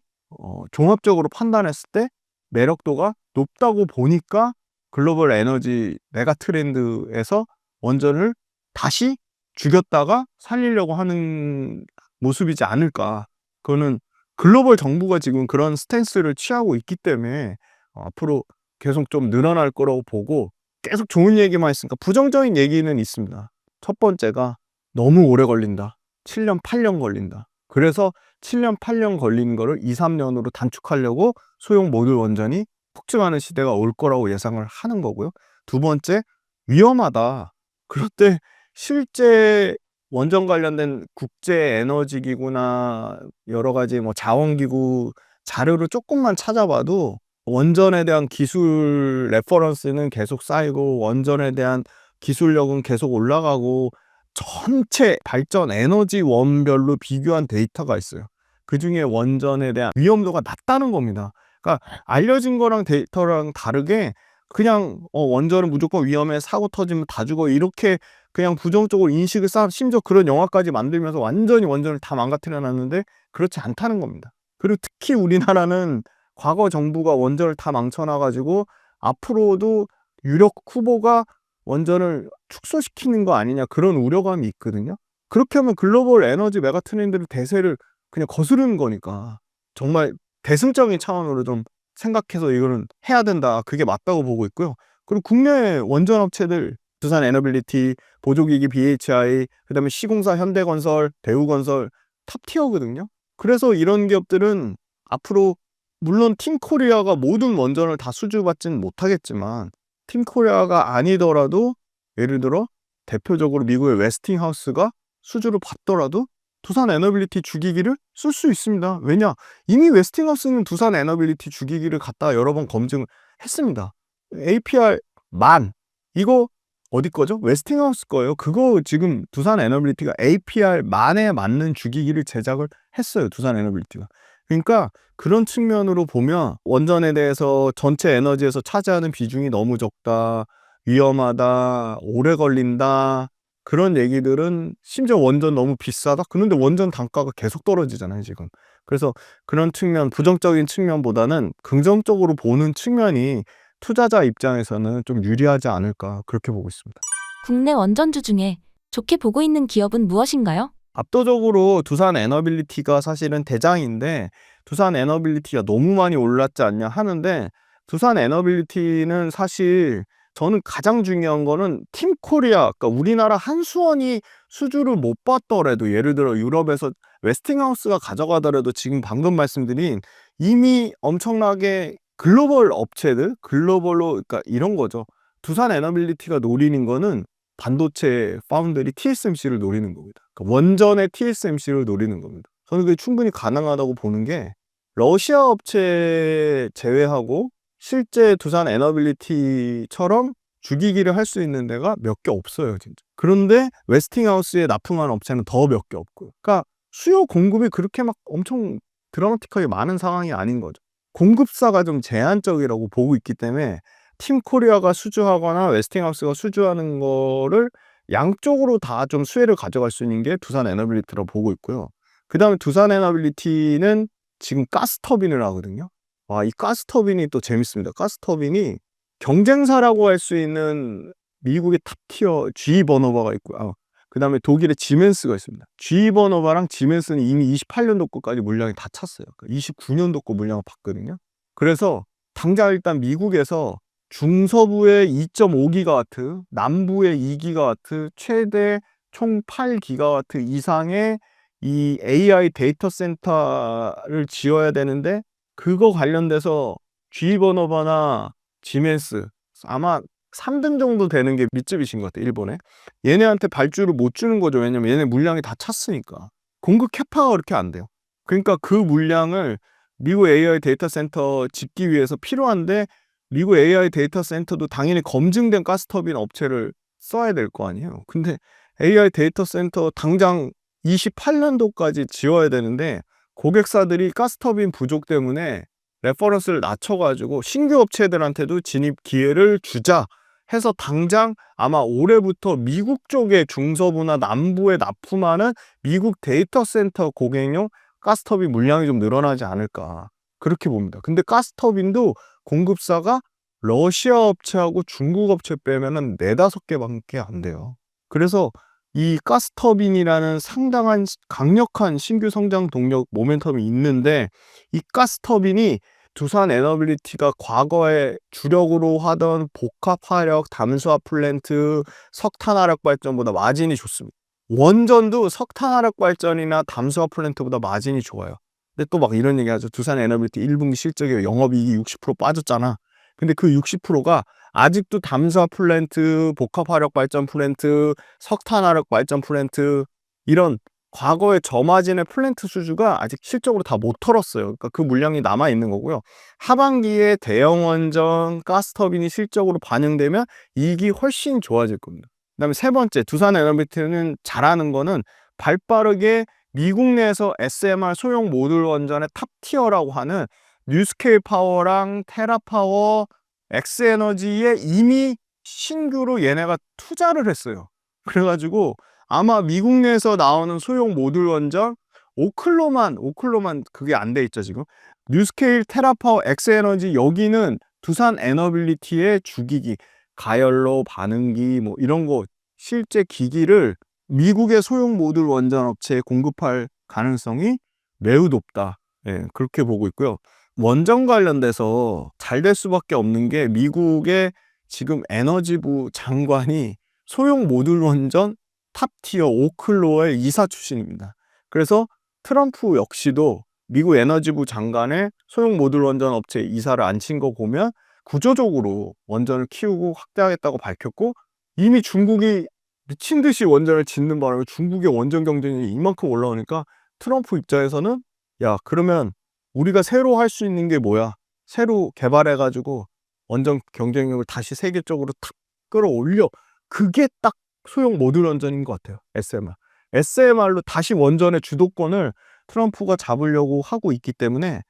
종합적으로 판단했을 때 매력도가 높다고 보니까 글로벌 에너지 메가 트렌드에서 원전을 다시 죽였다가 살리려고 하는 모습이지 않을까. 그거는 글로벌 정부가 지금 그런 스탠스를 취하고 있기 때문에 앞으로 계속 좀 늘어날 거라고 보고, 계속 좋은 얘기만 있으니까 부정적인 얘기는 있습니다. 첫 번째가 너무 오래 걸린다. 7년, 8년 걸린다. 그래서 7년, 8년 걸리는 거를 2, 3년으로 단축하려고 소형 모듈 원전이 폭증하는 시대가 올 거라고 예상을 하는 거고요. 두 번째, 위험하다. 그럴 때 실제 원전 관련된 국제 에너지 기구나 여러 가지 뭐 자원기구 자료를 조금만 찾아봐도 원전에 대한 기술 레퍼런스는 계속 쌓이고 원전에 대한 기술력은 계속 올라가고 전체 발전 에너지 원별로 비교한 데이터가 있어요. 그중에 원전에 대한 위험도가 낮다는 겁니다. 그러니까 알려진 거랑 데이터랑 다르게 그냥 원전은 무조건 위험해, 사고 터지면 다 죽어, 이렇게 그냥 부정적으로 인식을 쌓아, 심지어 그런 영화까지 만들면서 완전히 원전을 다 망가뜨려 놨는데 그렇지 않다는 겁니다. 그리고 특히 우리나라는 과거 정부가 원전을 다 망쳐놔가지고 앞으로도 유력 후보가 원전을 축소시키는 거 아니냐, 그런 우려감이 있거든요. 그렇게 하면 글로벌 에너지 메가 트렌드를 대세를 그냥 거스르는 거니까 정말 대승적인 차원으로 좀 생각해서 이거는 해야 된다. 그게 맞다고 보고 있고요. 그리고 국내 원전 업체들 두산 에너빌리티, 보조기기 BHI, 그다음에 시공사 현대건설, 대우건설 탑티어거든요. 그래서 이런 기업들은 앞으로 물론 팀코리아가 모든 원전을 다 수주받지는 못하겠지만 팀코리아가 아니더라도 예를 들어 대표적으로 미국의 웨스팅하우스가 수주를 받더라도 두산 에너빌리티 주기기를 쓸 수 있습니다. 왜냐? 이미 웨스팅하우스는 두산 에너빌리티 주기기를 갖다 여러 번 검증을 했습니다. APR 만, 이거 어디 거죠? 웨스팅하우스 거예요. 그거 지금 두산 에너빌리티가 APR 만에 맞는 주기기를 제작을 했어요. 두산 에너빌리티가. 그러니까 그런 측면으로 보면 원전에 대해서 전체 에너지에서 차지하는 비중이 너무 적다, 위험하다, 오래 걸린다, 그런 얘기들은, 심지어 원전 너무 비싸다? 그런데 원전 단가가 계속 떨어지잖아요, 지금. 그래서 그런 측면, 부정적인 측면보다는 긍정적으로 보는 측면이 투자자 입장에서는 좀 유리하지 않을까, 그렇게 보고 있습니다. 국내 원전주 중에 좋게 보고 있는 기업은 무엇인가요? 압도적으로 두산 에너빌리티가 사실은 대장인데 두산 에너빌리티가 너무 많이 올랐지 않냐 하는데, 두산 에너빌리티는 사실 저는 가장 중요한 거는 팀코리아, 그러니까 우리나라 한수원이 수주를 못 받더라도, 예를 들어 유럽에서 웨스팅하우스가 가져가더라도 지금 방금 말씀드린 이미 엄청나게 글로벌 업체들, 글로벌로, 그러니까 이런 거죠. 두산 에너빌리티가 노리는 거는 반도체 파운드리 TSMC를 노리는 겁니다. 그러니까 원전의 TSMC를 노리는 겁니다. 저는 그게 충분히 가능하다고 보는 게, 러시아 업체 제외하고 실제 두산 에너빌리티처럼 주기기를 할 수 있는 데가 몇 개 없어요, 진짜. 그런데 웨스팅하우스에 납품하는 업체는 더 몇 개 없고요. 그러니까 수요 공급이 그렇게 막 엄청 드라마틱하게 많은 상황이 아닌 거죠. 공급사가 좀 제한적이라고 보고 있기 때문에 팀 코리아가 수주하거나 웨스팅하우스가 수주하는 거를 양쪽으로 다 좀 수혜를 가져갈 수 있는 게 두산 에너빌리티라고 보고 있고요. 그다음에 두산 에너빌리티는 지금 가스터빈을 하거든요. 와, 이 가스터빈이 또 재밌습니다. 가스터빈이 경쟁사라고 할 수 있는 미국의 탑티어 GE 버너바가 있고요. 그다음에 독일의 지멘스가 있습니다. GE 버너바랑 지멘스는 이미 28년도 거까지 물량이 다 찼어요. 29년도 거 물량을 봤거든요. 그래서 당장 일단 미국에서 중서부의 2.5기가와트, 남부의 2기가와트, 최대 총 8기가와트 이상의 이 AI 데이터 센터를 지어야 되는데, 그거 관련돼서 GE 버너바나 지멘스, 아마 3등 정도 되는 게 미쯔비시인 것 같아요, 일본에. 얘네한테 발주를 못 주는 거죠. 왜냐면 얘네 물량이 다 찼으니까. 공급 캐파가 그렇게 안 돼요. 그러니까 그 물량을 미국 AI 데이터 센터 짓기 위해서 필요한데, 미국 AI 데이터 센터도 당연히 검증된 가스터빈 업체를 써야 될 거 아니에요. 근데 AI 데이터 센터 당장 28년도까지 지어야 되는데, 고객사들이 가스터빈 부족 때문에 레퍼런스를 낮춰가지고 신규 업체들한테도 진입 기회를 주자 해서 당장 아마 올해부터 미국 쪽에 중서부나 남부에 납품하는 미국 데이터 센터 고객용 가스터빈 물량이 좀 늘어나지 않을까, 그렇게 봅니다. 근데 가스터빈도 공급사가 러시아 업체하고 중국 업체 빼면은 4-5개밖에 안 돼요. 그래서 이 가스터빈이라는 상당한 강력한 신규 성장 동력 모멘텀이 있는데, 이 가스터빈이 두산 에너빌리티가 과거에 주력으로 하던 복합화력, 담수화 플랜트, 석탄화력 발전보다 마진이 좋습니다. 원전도 석탄화력 발전이나 담수화 플랜트보다 마진이 좋아요. 근데 또 막 이런 얘기 하죠. 두산 에너빌리티 1분기 실적에 영업이익이 60% 빠졌잖아. 근데 그 60%가 아직도 담수화 플랜트, 복합화력 발전 플랜트, 석탄화력 발전 플랜트, 이런 과거의 저마진의 플랜트 수주가 아직 실적으로 다 못 털었어요. 그러니까 그 물량이 남아 있는 거고요. 하반기에 대형 원전, 가스터빈이 실적으로 반영되면 이익이 훨씬 좋아질 겁니다. 그다음에 세 번째, 두산 에너빌리티는 잘하는 거는 발빠르게 미국 내에서 SMR 소형 모듈 원전의 탑티어라고 하는 뉴스케일 파워랑 테라파워, 엑스에너지에 이미 신규로 얘네가 투자를 했어요. 그래가지고 아마 미국 내에서 나오는 소형 모듈 원전 오클로만 그게 안 돼 있죠 지금. 뉴스케일, 테라파워, 엑스에너지, 여기는 두산 에너빌리티의 주기기, 가열로 반응기 뭐 이런 거 실제 기기를 미국의 소형 모듈 원전 업체에 공급할 가능성이 매우 높다. 예, 그렇게 보고 있고요. 원전 관련돼서 잘 될 수밖에 없는 게, 미국의 지금 에너지부 장관이 소형 모듈 원전 탑티어 오클로의 이사 출신입니다. 그래서 트럼프 역시도 미국 에너지부 장관의 소형 모듈 원전 업체 이사를 앉힌 거 보면 구조적으로 원전을 키우고 확대하겠다고 밝혔고, 이미 중국이 미친 듯이 원전을 짓는 바람에 중국의 원전 경쟁력이 이만큼 올라오니까 트럼프 입장에서는, 야, 그러면 우리가 새로 할 수 있는 게 뭐야? 새로 개발해가지고 원전 경쟁력을 다시 세계적으로 탁 끌어올려. 그게 딱 소형 모듈 원전인 것 같아요. SMR. SMR로 다시 원전의 주도권을 트럼프가 잡으려고 하고 있기 때문에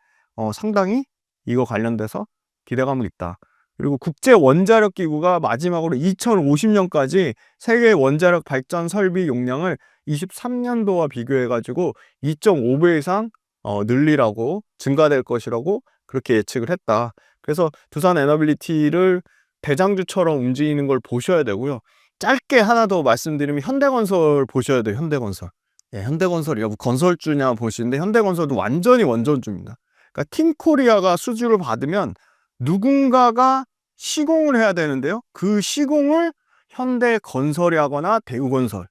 상당히 이거 관련돼서 기대감은 있다. 그리고 국제 원자력 기구가 마지막으로 2050년까지 세계 원자력 발전 설비 용량을 23년도와 비교해가지고 2.5배 이상 늘리라고, 증가될 것이라고 그렇게 예측을 했다. 그래서 두산 에너빌리티를 대장주처럼 움직이는 걸 보셔야 되고요. 짧게 하나 더 말씀드리면 현대건설 보셔야 돼요. 현대건설. 예, 현대건설이야 뭐 건설주냐 보시는데, 현대건설도 완전히 원전주입니다. 그러니까 팀코리아가 수주를 받으면 누군가가 시공을 해야 되는데요. 그 시공을 현대건설이 하거나 대우건설이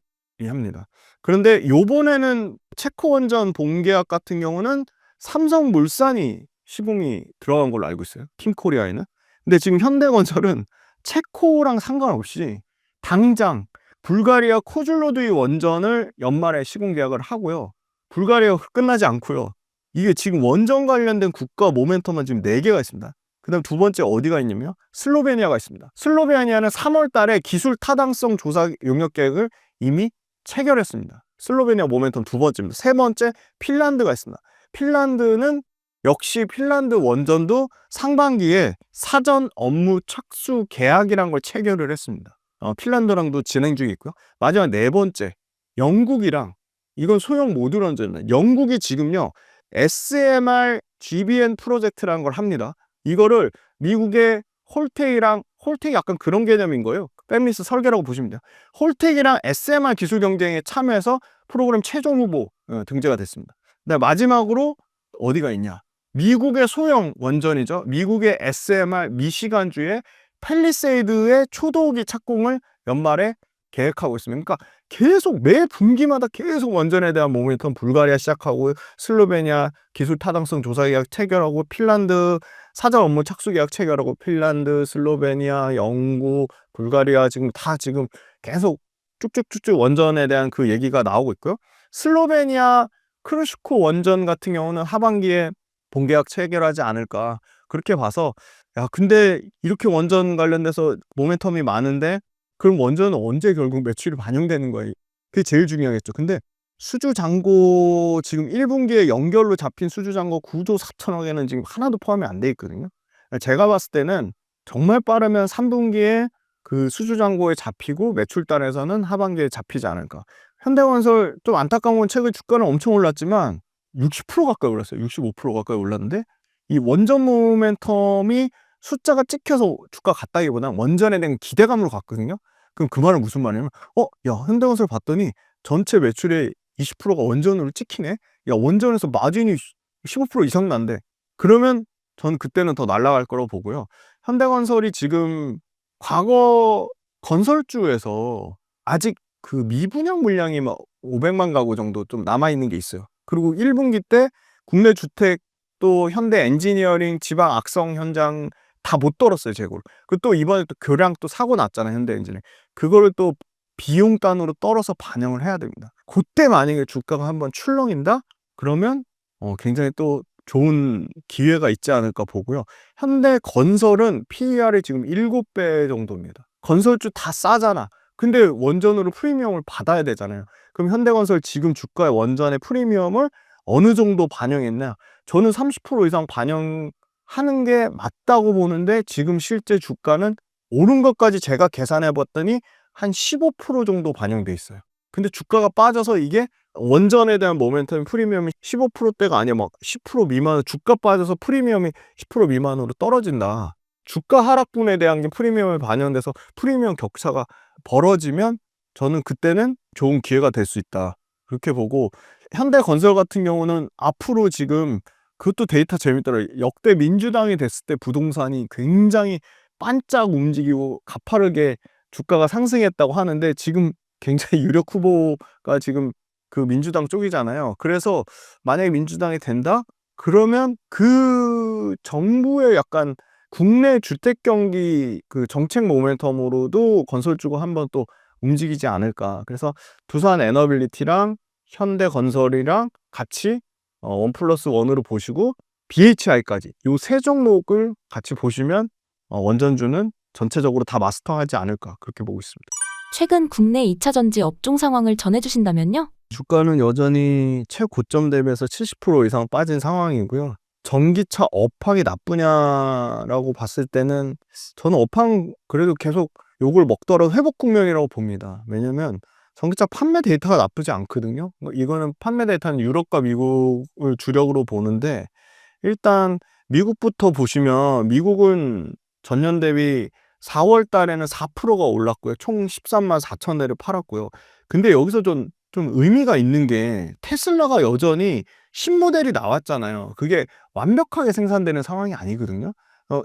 합니다. 그런데 요번에는 체코원전 본계약 같은 경우는 삼성물산이 시공이 들어간 걸로 알고 있어요. 팀코리아에는. 근데 지금 현대건설은 체코랑 상관없이 당장 불가리아 코줄로드이 원전을 연말에 시공 계약을 하고요. 불가리아가 끝나지 않고요. 이게 지금 원전 관련된 국가 모멘텀은 지금 4개가 있습니다. 그 다음 두 번째 어디가 있냐면요, 슬로베니아가 있습니다. 슬로베니아는 3월 달에 기술 타당성 조사 용역 계획을 이미 체결했습니다. 슬로베니아 모멘텀 두 번째입니다. 세 번째 핀란드가 있습니다. 핀란드는 역시 핀란드 원전도 상반기에 사전 업무 착수 계약이란 걸 체결을 했습니다. 핀란드랑도 진행 중에 있고요. 마지막 네 번째 영국이랑, 이건 소형 모듈 원전입니다. 영국이 지금요 SMR GBN 프로젝트라는 걸 합니다. 이거를 미국의 홀텍이 약간 그런 개념인 거예요. 팹리스 설계라고 보시면 돼요. 홀텍이랑 SMR 기술 경쟁에 참여해서 프로그램 최종 후보 등재가 됐습니다. 네, 마지막으로 어디가 있냐? 미국의 소형 원전이죠. 미국의 SMR 미시간주의 팰리세이드의 초도기 착공을 연말에 계획하고 있습니다. 그러니까 계속 매 분기마다 계속 원전에 대한 모멘텀, 불가리아 시작하고 슬로베니아 기술 타당성 조사 계약 체결하고, 핀란드 사전 업무 착수 계약 체결하고, 핀란드, 슬로베니아, 영국, 불가리아 지금 계속 쭉쭉쭉쭉 원전에 대한 그 얘기가 나오고 있고요. 슬로베니아 크루시코 원전 같은 경우는 하반기에 본계약 체결하지 않을까 그렇게 봐서, 야 근데 이렇게 원전 관련돼서 모멘텀이 많은데 그럼 원전은 언제 결국 매출이 반영되는 거예요? 그게 제일 중요하겠죠. 근데 수주잔고 지금 1분기에 연결로 잡힌 수주잔고 9조 4천억에는 지금 하나도 포함이 안 돼 있거든요. 제가 봤을 때는 정말 빠르면 3분기에 그 수주잔고에 잡히고 매출단에서는 하반기에 잡히지 않을까. 현대건설 좀 안타까운 건 최근 주가는 엄청 올랐지만 60% 가까이 올랐어요. 65% 가까이 올랐는데 이 원전 모멘텀이 숫자가 찍혀서 주가 갔다기보다 원전에 대한 기대감으로 갔거든요. 그럼 그 말은 무슨 말이냐면 야 현대건설 봤더니 전체 매출의 20%가 원전으로 찍히네. 야 원전에서 마진이 15% 이상 난대. 그러면 전 그때는 더 날아갈 거라고 보고요. 현대건설이 지금 과거 건설주에서 아직 그 미분양 물량이 막 500만 가구 정도 좀 남아있는 게 있어요. 그리고 1분기 때 국내 주택 또 현대 엔지니어링 지방 악성 현장 다 못 떨었어요, 재고를. 그리고 또 이번에 또 교량 또 사고 났잖아요, 현대 엔지니어링. 그거를 또 비용 단으로 떨어서 반영을 해야 됩니다. 그때 만약에 주가가 한번 출렁인다? 그러면 굉장히 또 좋은 기회가 있지 않을까 보고요. 현대건설은 PER이 지금 7배 정도입니다. 건설주 다 싸잖아. 근데 원전으로 프리미엄을 받아야 되잖아요. 그럼 현대건설 지금 주가의 원전의 프리미엄을 어느 정도 반영했냐? 저는 30% 이상 반영하는 게 맞다고 보는데, 지금 실제 주가는 오른 것까지 제가 계산해 봤더니 한 15% 정도 반영돼 있어요. 근데 주가가 빠져서 이게 원전에 대한 모멘텀 프리미엄이 15%대가 아니야 막 10% 미만, 주가 빠져서 프리미엄이 10% 미만으로 떨어진다. 주가 하락분에 대한 게 프리미엄에 반영돼서 프리미엄 격차가 벌어지면 저는 그때는 좋은 기회가 될 수 있다. 그렇게 보고, 현대건설 같은 경우는 앞으로 지금 그것도 데이터 재밌더라고요. 역대 민주당이 됐을 때 부동산이 굉장히 반짝 움직이고 가파르게 주가가 상승했다고 하는데, 지금 굉장히 유력 후보가 지금 그 민주당 쪽이잖아요. 그래서 만약에 민주당이 된다? 그러면 그 정부의 약간 국내 주택 경기 그 정책 모멘텀으로도 건설주가 한번 또 움직이지 않을까. 그래서 두산 에너빌리티랑 현대건설이랑 같이 1+1으로 보시고, BHI까지 요 세 종목을 같이 보시면 원전주는 전체적으로 다 마스터하지 않을까 그렇게 보고 있습니다. 최근 국내 2차 전지 업종 상황을 전해주신다면요? 주가는 여전히 최고점 대비해서 70% 이상 빠진 상황이고요. 전기차 업황이 나쁘냐라고 봤을 때는 저는 업황 그래도 계속 욕을 먹더라도 회복 국면이라고 봅니다. 왜냐면 전기차 판매 데이터가 나쁘지 않거든요. 이거는 판매 데이터는 유럽과 미국을 주력으로 보는데, 일단 미국부터 보시면 미국은 전년 대비 4월 달에는 4%가 올랐고요. 총 13만 4천 대를 팔았고요. 근데 여기서 좀 의미가 있는 게 테슬라가 여전히 신모델이 나왔잖아요. 그게 완벽하게 생산되는 상황이 아니거든요.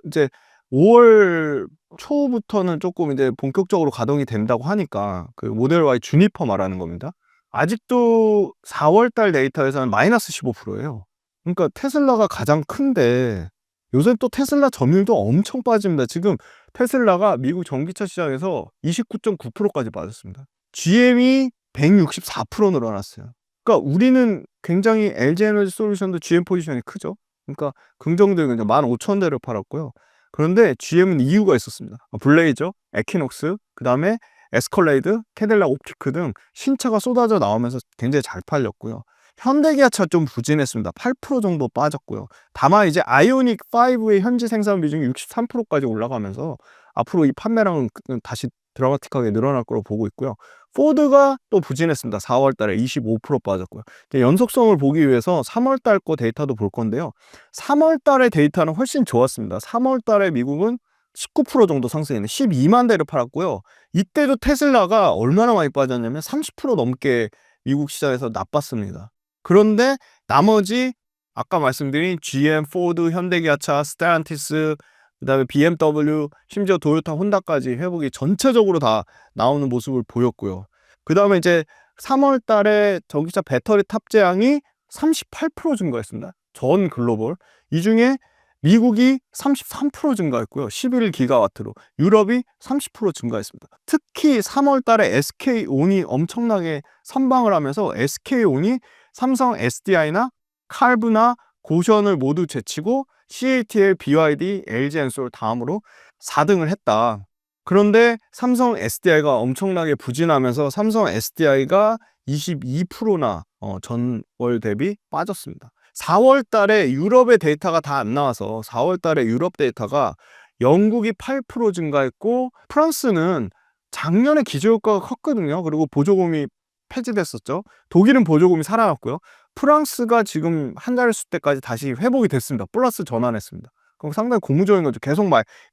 이제 5월 초부터는 조금 이제 본격적으로 가동이 된다고 하니까 그 모델 Y 주니퍼 말하는 겁니다. 아직도 4월 달 데이터에서는 마이너스 15%예요. 그러니까 테슬라가 가장 큰데 요새 또 테슬라 점유율도 엄청 빠집니다. 지금 테슬라가 미국 전기차 시장에서 29.9%까지 빠졌습니다. GM이 164% 늘어났어요. 그러니까 우리는 굉장히 LG에너지 솔루션도 GM 포지션이 크죠. 그러니까 긍정적인 15,000대를 팔았고요. 그런데 GM은 이유가 있었습니다. 블레이저, 에퀴녹스, 그 다음에 에스컬레이드, 캐딜락 옵티크 등 신차가 쏟아져 나오면서 굉장히 잘 팔렸고요. 현대기아차 좀 부진했습니다. 8% 정도 빠졌고요. 다만 이제 아이오닉 5의 현지 생산 비중이 63%까지 올라가면서 앞으로 이 판매량은 다시 드라마틱하게 늘어날 거로 보고 있고요. 포드가 또 부진했습니다. 4월 달에 25% 빠졌고요. 연속성을 보기 위해서 3월 달 거 데이터도 볼 건데요. 3월 달의 데이터는 훨씬 좋았습니다. 3월 달에 미국은 19% 정도 상승했네. 12만 대를 팔았고요. 이때도 테슬라가 얼마나 많이 빠졌냐면 30% 넘게 미국 시장에서 나빴습니다. 그런데 나머지 아까 말씀드린 GM, 포드, 현대기아차, 스텔란티스, 그다음에 BMW, 심지어 도요타, 혼다까지 회복이 전체적으로 다 나오는 모습을 보였고요. 그다음에 이제 3월 달에 전기차 배터리 탑재량이 38% 증가했습니다. 전 글로벌. 이 중에 미국이 33% 증가했고요. 11기가와트로. 유럽이 30% 증가했습니다. 특히 3월 달에 SK온이 엄청나게 선방을 하면서 SK온이 삼성 SDI나 칼브나 고션을 모두 제치고 CATL, BYD, LG엔솔 다음으로 4등을 했다. 그런데 삼성 SDI가 엄청나게 부진하면서 삼성 SDI가 22%나 전월 대비 빠졌습니다. 4월 달에 유럽의 데이터가 다 안 나와서 4월 달에 유럽 데이터가 영국이 8% 증가했고 프랑스는 작년에 기저효과가 컸거든요. 그리고 보조금이 폐지됐었죠. 독일은 보조금이 살아났고요. 프랑스가 지금 한 달 수 때까지 다시 회복이 됐습니다. 플러스 전환했습니다. 그럼 상당히 고무적인 거죠. 계속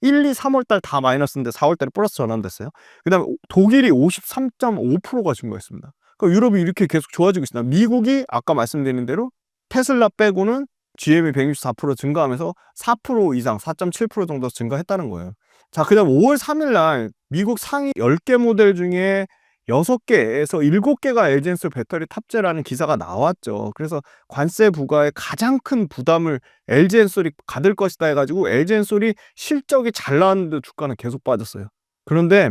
1, 2, 3월 달 다 마이너스인데 4월 달에 플러스 전환됐어요. 그다음에 독일이 53.5%가 증가했습니다. 그러니까 유럽이 이렇게 계속 좋아지고 있습니다. 미국이 아까 말씀드린 대로 테슬라 빼고는 GM이 164% 증가하면서 4% 이상, 4.7% 정도 증가했다는 거예요. 자, 그다음 5월 3일 날 미국 상위 10개 모델 중에 6개에서 7개가 LG엔솔 배터리 탑재라는 기사가 나왔죠. 그래서 관세 부과에 가장 큰 부담을 LG엔솔이 받을 것이다 해가지고 LG엔솔이 실적이 잘 나왔는데 주가는 계속 빠졌어요. 그런데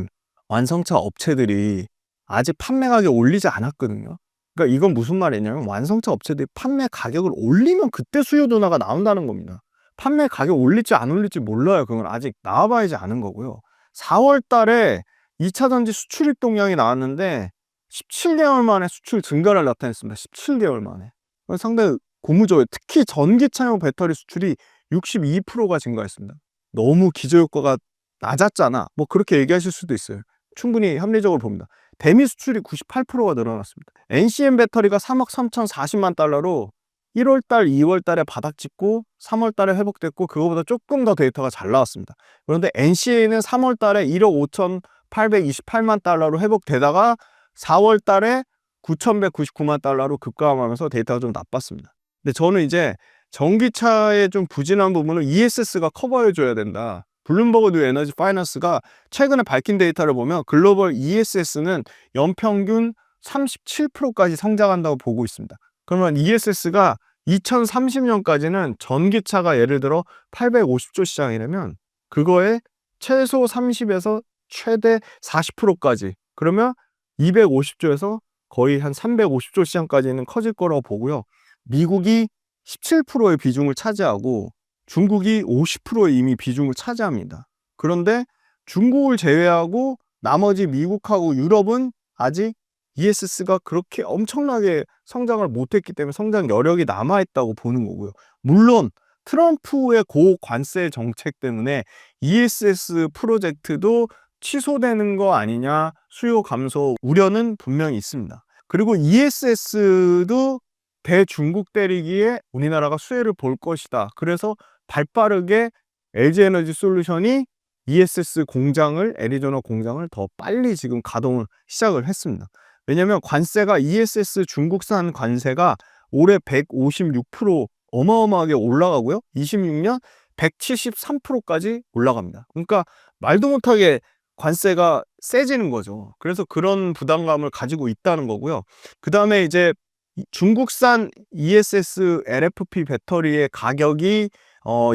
완성차 업체들이 아직 판매 가격 올리지 않았거든요. 그러니까 이건 무슨 말이냐면 완성차 업체들이 판매 가격을 올리면 그때 수요 둔화가 나온다는 겁니다. 판매 가격 올릴지 안 올릴지 몰라요. 그건 아직 나와봐야지 아는 거고요. 4월 달에 2차 전지 수출 입동량이 나왔는데 17개월 만에 수출 증가를 나타냈습니다. 17개월 만에. 상당히 고무적이에요. 특히 전기차용 배터리 수출이 62%가 증가했습니다. 너무 기저효과가 낮았잖아. 뭐 그렇게 얘기하실 수도 있어요. 충분히 합리적으로 봅니다. 대미 수출이 98%가 늘어났습니다. NCM 배터리가 3억 3,040만 달러로 1월 달, 2월 달에 바닥 찍고 3월 달에 회복됐고 그거보다 조금 더 데이터가 잘 나왔습니다. 그런데 NCA는 3월 달에 1억 5,828만 달러로 회복되다가 4월 달에 9,199만 달러로 급감하면서 데이터가 좀 나빴습니다. 근데 저는 이제 전기차의 좀 부진한 부분을 ESS가 커버해줘야 된다. 블룸버그 뉴 에너지 파이낸스가 최근에 밝힌 데이터를 보면 글로벌 ESS는 연평균 37%까지 성장한다고 보고 있습니다. 그러면 ESS가 2030년까지는 전기차가 예를 들어 850조 시장이라면 그거에 최소 30에서 최대 40%까지, 그러면 250조에서 거의 한 350조 시장까지는 커질 거라고 보고요. 미국이 17%의 비중을 차지하고 중국이 50%의 이미 비중을 차지합니다. 그런데 중국을 제외하고 나머지 미국하고 유럽은 아직 ESS가 그렇게 엄청나게 성장을 못했기 때문에 성장 여력이 남아있다고 보는 거고요. 물론 트럼프의 고관세 정책 때문에 ESS 프로젝트도 취소되는 거 아니냐, 수요 감소 우려는 분명히 있습니다. 그리고 ESS도 대중국 때리기에 우리나라가 수혜를 볼 것이다. 그래서 발빠르게 LG에너지 솔루션이 ESS 공장을, 애리조나 공장을 더 빨리 지금 가동을 시작을 했습니다. 왜냐하면 관세가 ESS 중국산 관세가 올해 156% 어마어마하게 올라가고요. 26년 173%까지 올라갑니다. 그러니까 말도 못하게 관세가 세지는 거죠. 그래서 그런 부담감을 가지고 있다는 거고요. 그 다음에 이제 중국산 ESS LFP 배터리의 가격이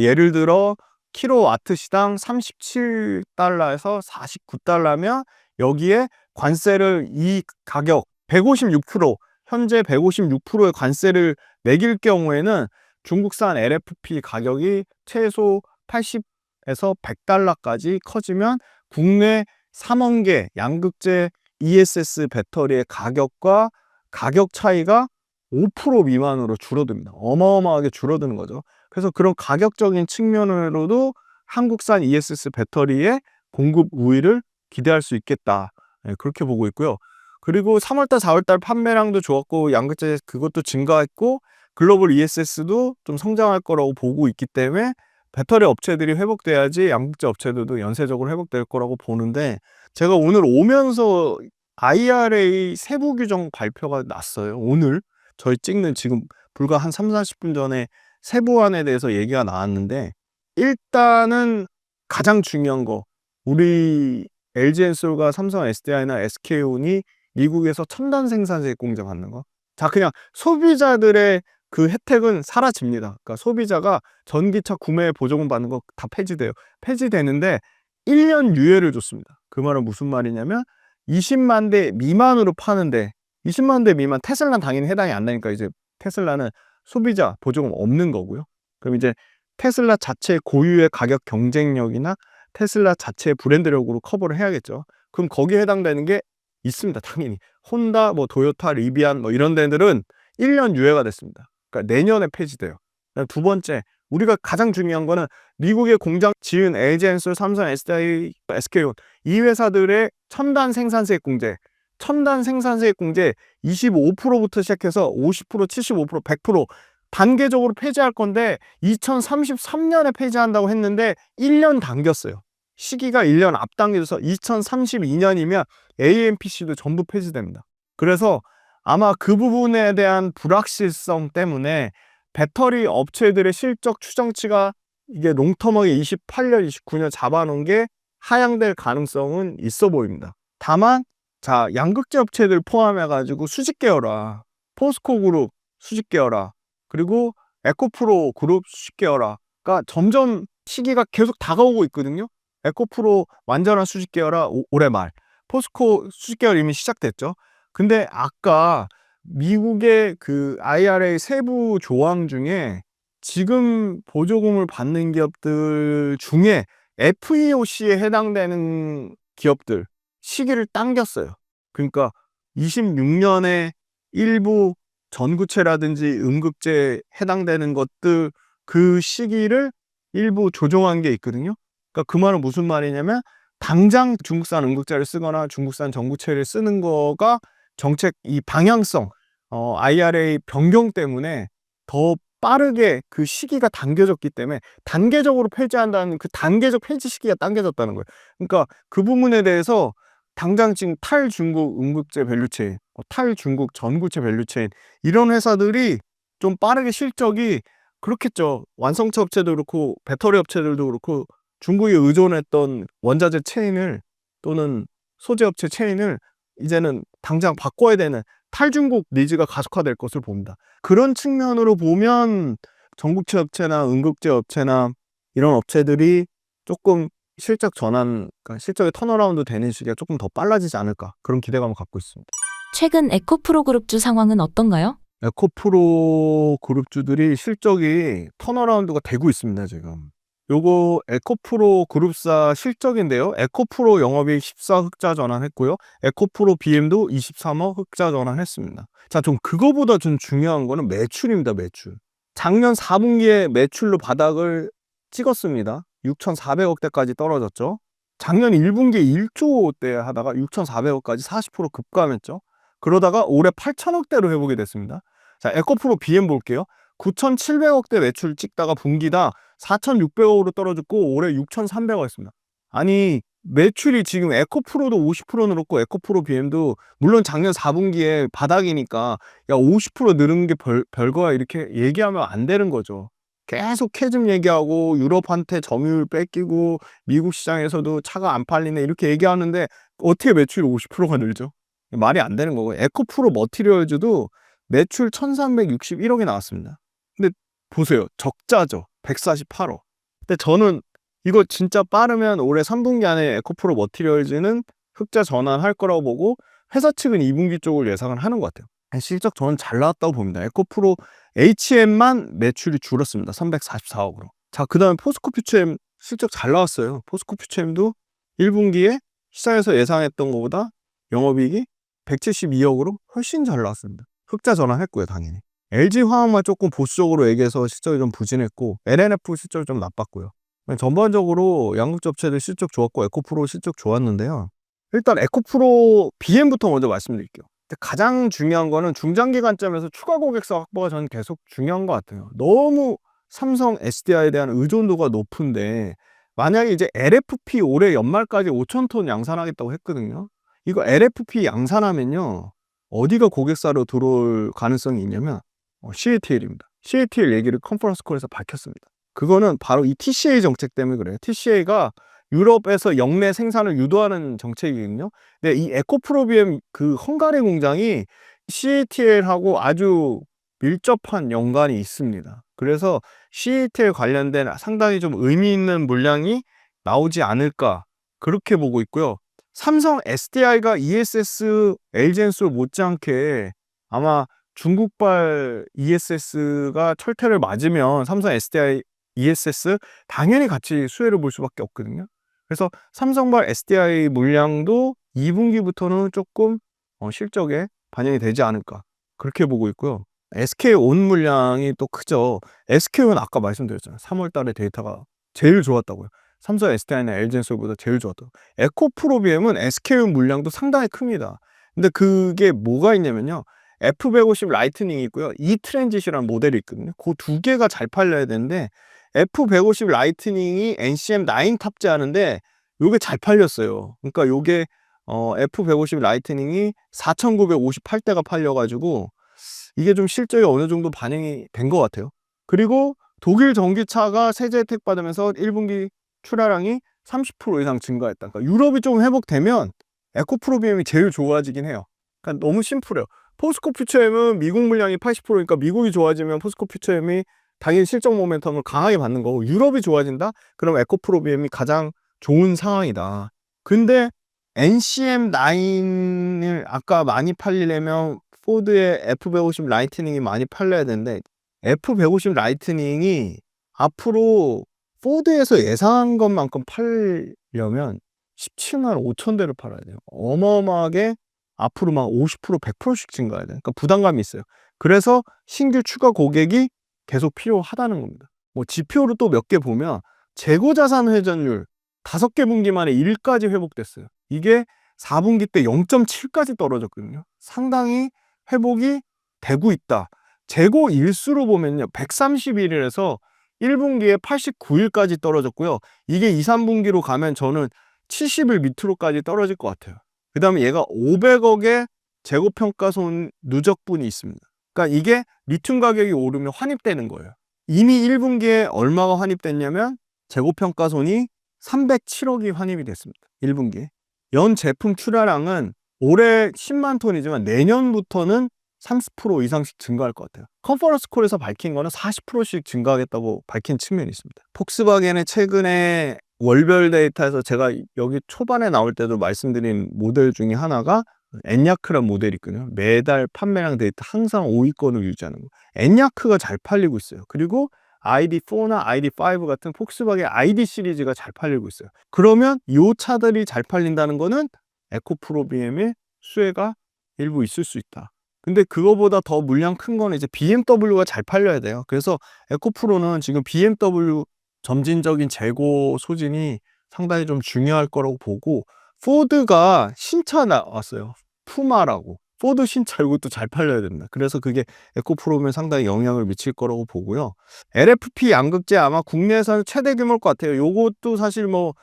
예를 들어 킬로와트 시당 37달러에서 49달러면 여기에 관세를 이 가격 156% 현재 156%의 관세를 매길 경우에는 중국산 LFP 가격이 최소 80에서 100달러까지 커지면 국내 삼원계 양극재 ESS 배터리의 가격과 가격 차이가 5% 미만으로 줄어듭니다. 어마어마하게 줄어드는 거죠. 그래서 그런 가격적인 측면으로도 한국산 ESS 배터리의 공급 우위를 기대할 수 있겠다. 예, 그렇게 보고 있고요. 그리고 3월달, 4월달 판매량도 좋았고 양극재 그것도 증가했고 글로벌 ESS도 좀 성장할 거라고 보고 있기 때문에 배터리 업체들이 회복돼야지 양극재 업체들도 연쇄적으로 회복될 거라고 보는데, 제가 오늘 오면서 IRA 세부 규정 발표가 났어요. 오늘 저희 찍는 지금 불과 한 3, 40분 전에 세부안에 대해서 얘기가 나왔는데, 일단은 가장 중요한 거, 우리 LG엔솔과 삼성 SDI나 SK온이 미국에서 첨단 생산세 공제 받는 거. 자, 그냥 소비자들의 그 혜택은 사라집니다. 그러니까 소비자가 전기차 구매 보조금 받는 거 다 폐지돼요. 폐지되는데 1년 유예를 줬습니다. 그 말은 무슨 말이냐면 20만 대 미만으로 파는데, 20만 대 미만, 테슬라는 당연히 해당이 안 되니까 이제 테슬라는 소비자 보조금 없는 거고요. 그럼 이제 테슬라 자체 고유의 가격 경쟁력이나 테슬라 자체의 브랜드력으로 커버를 해야겠죠. 그럼 거기에 해당되는 게 있습니다. 당연히 혼다, 뭐 도요타, 리비안 뭐 이런 데들은 1년 유예가 됐습니다. 그러니까 내년에 폐지돼요. 두 번째, 우리가 가장 중요한 거는 미국의 공장 지은 LG엔솔, 삼성, SDI, SK온 이 회사들의 첨단 생산세 공제, 첨단 생산세 공제 25%부터 시작해서 50%, 75%, 100% 단계적으로 폐지할 건데 2033년에 폐지한다고 했는데 1년 당겼어요. 시기가 1년 앞당겨져서 2032년이면 AMPC도 전부 폐지됩니다. 그래서 아마 그 부분에 대한 불확실성 때문에 배터리 업체들의 실적 추정치가 이게 롱텀하게 28년, 29년 잡아놓은 게 하향될 가능성은 있어 보입니다. 다만 자, 양극재 업체들 포함해가지고 수직 계열화, 포스코 그룹 수직 계열화, 그리고 에코프로 그룹 수직 계열화가 점점 시기가 계속 다가오고 있거든요. 에코프로 완전한 수직 계열화 올해 말, 포스코 수직 계열 이미 시작됐죠. 근데 아까 미국의 그 IRA 세부 조항 중에 지금 보조금을 받는 기업들 중에 FEOC에 해당되는 기업들 시기를 당겼어요. 그러니까 26년에 일부 전구체라든지 음극재에 해당되는 것들 그 시기를 일부 조정한 게 있거든요. 그러니까 그 말은 무슨 말이냐면 당장 중국산 음극재를 쓰거나 중국산 전구체를 쓰는 거가 정책 이 방향성, IRA 변경 때문에 더 빠르게 그 시기가 당겨졌기 때문에 단계적으로 폐지한다는 그 단계적 폐지 시기가 당겨졌다는 거예요. 그러니까 그 부분에 대해서 당장 지금 탈중국 음극재 밸류체인, 탈중국 전구체 밸류체인 이런 회사들이 좀 빠르게 실적이 그렇겠죠. 완성차 업체도 그렇고 배터리 업체들도 그렇고 중국에 의존했던 원자재 체인을 또는 소재 업체 체인을 이제는 당장 바꿔야 되는 탈중국 니즈가 가속화될 것을 봅니다. 그런 측면으로 보면 전구체 업체나 음극재 업체나 이런 업체들이 조금 실적 전환, 그러니까 실적의 턴어라운드 되는 시기가 조금 더 빨라지지 않을까, 그런 기대감을 갖고 있습니다. 최근 에코프로 그룹주 상황은 어떤가요? 에코프로 그룹주들이 실적이 턴어라운드가 되고 있습니다, 지금. 요거 에코프로 그룹사 실적인데요. 에코프로 영업이익 14 흑자 전환했고요. 에코프로 BM도 23억 흑자 전환했습니다. 자, 좀 그거보다 좀 중요한 거는 매출입니다, 매출. 작년 4분기에 매출로 바닥을 찍었습니다. 6,400억대까지 떨어졌죠. 작년 1분기에 1조대 하다가 6,400억까지 40% 급감했죠. 그러다가 올해 8천억대로 회복이 됐습니다. 자, 에코프로 BM 볼게요. 9,700억대 매출 찍다가 분기다 4,600억으로 떨어졌고 올해 6,300억 했습니다. 아니, 매출이 지금 에코프로도 50% 늘었고 에코프로 BM도 물론 작년 4분기에 바닥이니까 야 50% 늘은 게 별거야 이렇게 얘기하면 안 되는 거죠. 계속 캐즘 얘기하고 유럽한테 점유율 뺏기고 미국 시장에서도 차가 안 팔리네 이렇게 얘기하는데 어떻게 매출이 50%가 늘죠? 말이 안 되는 거고, 에코프로 머티리얼즈도 매출 1,361억이 나왔습니다. 근데 보세요. 적자죠. 148억. 근데 저는 이거 진짜 빠르면 올해 3분기 안에 에코프로 머티리얼즈는 흑자 전환할 거라고 보고 회사 측은 2분기 쪽을 예상을 하는 것 같아요. 실적 저는 잘 나왔다고 봅니다. 에코프로 HM만 매출이 줄었습니다. 344억으로. 자, 그 다음에 포스코 퓨처엠 실적 잘 나왔어요. 포스코 퓨처엠도 1분기에 시장에서 예상했던 것보다 영업이익이 172억으로 훨씬 잘 나왔습니다. 흑자 전환했고요, 당연히. LG화학만 조금 보수적으로 얘기해서 실적이 좀 부진했고 LNF 실적이 좀 나빴고요. 전반적으로 양극접체들 실적 좋았고 에코프로 실적 좋았는데요. 일단 에코프로 BM부터 먼저 말씀드릴게요. 가장 중요한 거는 중장기 관점에서 추가 고객사 확보가 저는 계속 중요한 것 같아요. 너무 삼성 SDI에 대한 의존도가 높은데 만약에 이제 LFP 올해 연말까지 5,000톤 양산하겠다고 했거든요. 이거 LFP 양산하면요. 어디가 고객사로 들어올 가능성이 있냐면 CATL입니다. CATL 얘기를 컨퍼런스 콜에서 밝혔습니다. 그거는 바로 이 TCA 정책 때문에 그래요. TCA가 유럽에서 역내 생산을 유도하는 정책이거든요. 근데 이 에코프로비엠 그 헝가리 공장이 CATL하고 아주 밀접한 연관이 있습니다. 그래서 CATL 관련된 상당히 좀 의미 있는 물량이 나오지 않을까 그렇게 보고 있고요. 삼성 SDI가 ESS, LG엔솔 못지않게 아마 중국발 ESS가 철퇴를 맞으면 삼성 SDI ESS 당연히 같이 수혜를 볼 수밖에 없거든요. 그래서 삼성발 SDI 물량도 2분기부터는 조금 실적에 반영이 되지 않을까 그렇게 보고 있고요. SK온 물량이 또 크죠. SK온 아까 말씀드렸잖아요. 3월 달에 데이터가 제일 좋았다고요. 삼성 SDI나 LG엔솔보다 제일 좋았다고. 에코프로비엠은 SK온 물량도 상당히 큽니다. 근데 그게 뭐가 있냐면요. F150 라이트닝이 있고요. E 트랜짓이라는 모델이 있거든요. 그 두 개가 잘 팔려야 되는데 F150 라이트닝이 NCM9 탑재하는데 요게 잘 팔렸어요. 그러니까 요게 F150 라이트닝이 4,958대가 팔려가지고 이게 좀 실적에 어느 정도 반영이 된 것 같아요. 그리고 독일 전기차가 세제 혜택 받으면서 1분기 출하량이 30% 이상 증가했다. 그러니까 유럽이 좀 회복되면 에코프로비엠이 제일 좋아지긴 해요. 그러니까 너무 심플해요. 포스코 퓨처엠은 미국 물량이 80%니까 미국이 좋아지면 포스코 퓨처엠이 당연히 실적 모멘텀을 강하게 받는 거고 유럽이 좋아진다? 그럼 에코프로비엠이 가장 좋은 상황이다. 근데 NCM9을 아까 많이 팔리려면 포드의 F150 라이트닝이 많이 팔려야 되는데 F150 라이트닝이 앞으로 포드에서 예상한 것만큼 팔려면 17만 5천 대를 팔아야 돼요. 어마어마하게 앞으로 막 50%, 100%씩 증가해야 돼요. 그러니까 부담감이 있어요. 그래서 신규 추가 고객이 계속 필요하다는 겁니다. 뭐 지표로 또 몇 개 보면 재고 자산 회전율 5개 분기 만에 1까지 회복됐어요. 이게 4분기 때 0.7까지 떨어졌거든요. 상당히 회복이 되고 있다. 재고 일수로 보면요. 131일에서 1분기에 89일까지 떨어졌고요. 이게 2, 3분기로 가면 저는 70일 밑으로까지 떨어질 것 같아요. 그 다음에 얘가 500억의 재고평가손 누적분이 있습니다. 그러니까 이게 리튬 가격이 오르면 환입되는 거예요. 이미 1분기에 얼마가 환입됐냐면 재고평가손이 307억이 환입이 됐습니다. 1분기에. 연 제품 출하량은 올해 10만 톤이지만 내년부터는 30% 이상씩 증가할 것 같아요. 컨퍼런스 콜에서 밝힌 거는 40%씩 증가하겠다고 밝힌 측면이 있습니다. 폭스바겐의 최근에 월별 데이터에서 제가 여기 초반에 나올 때도 말씀드린 모델 중에 하나가 엔야크란 모델이 있거든요. 매달 판매량 데이터 항상 5위권을 유지하는 거. 엔야크가 잘 팔리고 있어요. 그리고 ID4나 ID5 같은 폭스바겐 ID 시리즈가 잘 팔리고 있어요. 그러면 이 차들이 잘 팔린다는 거는 에코프로비엠의 수혜가 일부 있을 수 있다. 근데 그거보다 더 물량 큰 거는 이제 BMW가 잘 팔려야 돼요. 그래서 에코프로는 지금 BMW 점진적인 재고 소진이 상당히 좀 중요할 거라고 보고 포드가 신차 나왔어요. 푸마라고. 포드 신차 이것도 잘 팔려야 된다. 그래서 그게 에코프로면 상당히 영향을 미칠 거라고 보고요. LFP 양극재 아마 국내에서는 최대 규모일 것 같아요. 요것도 사실 뭐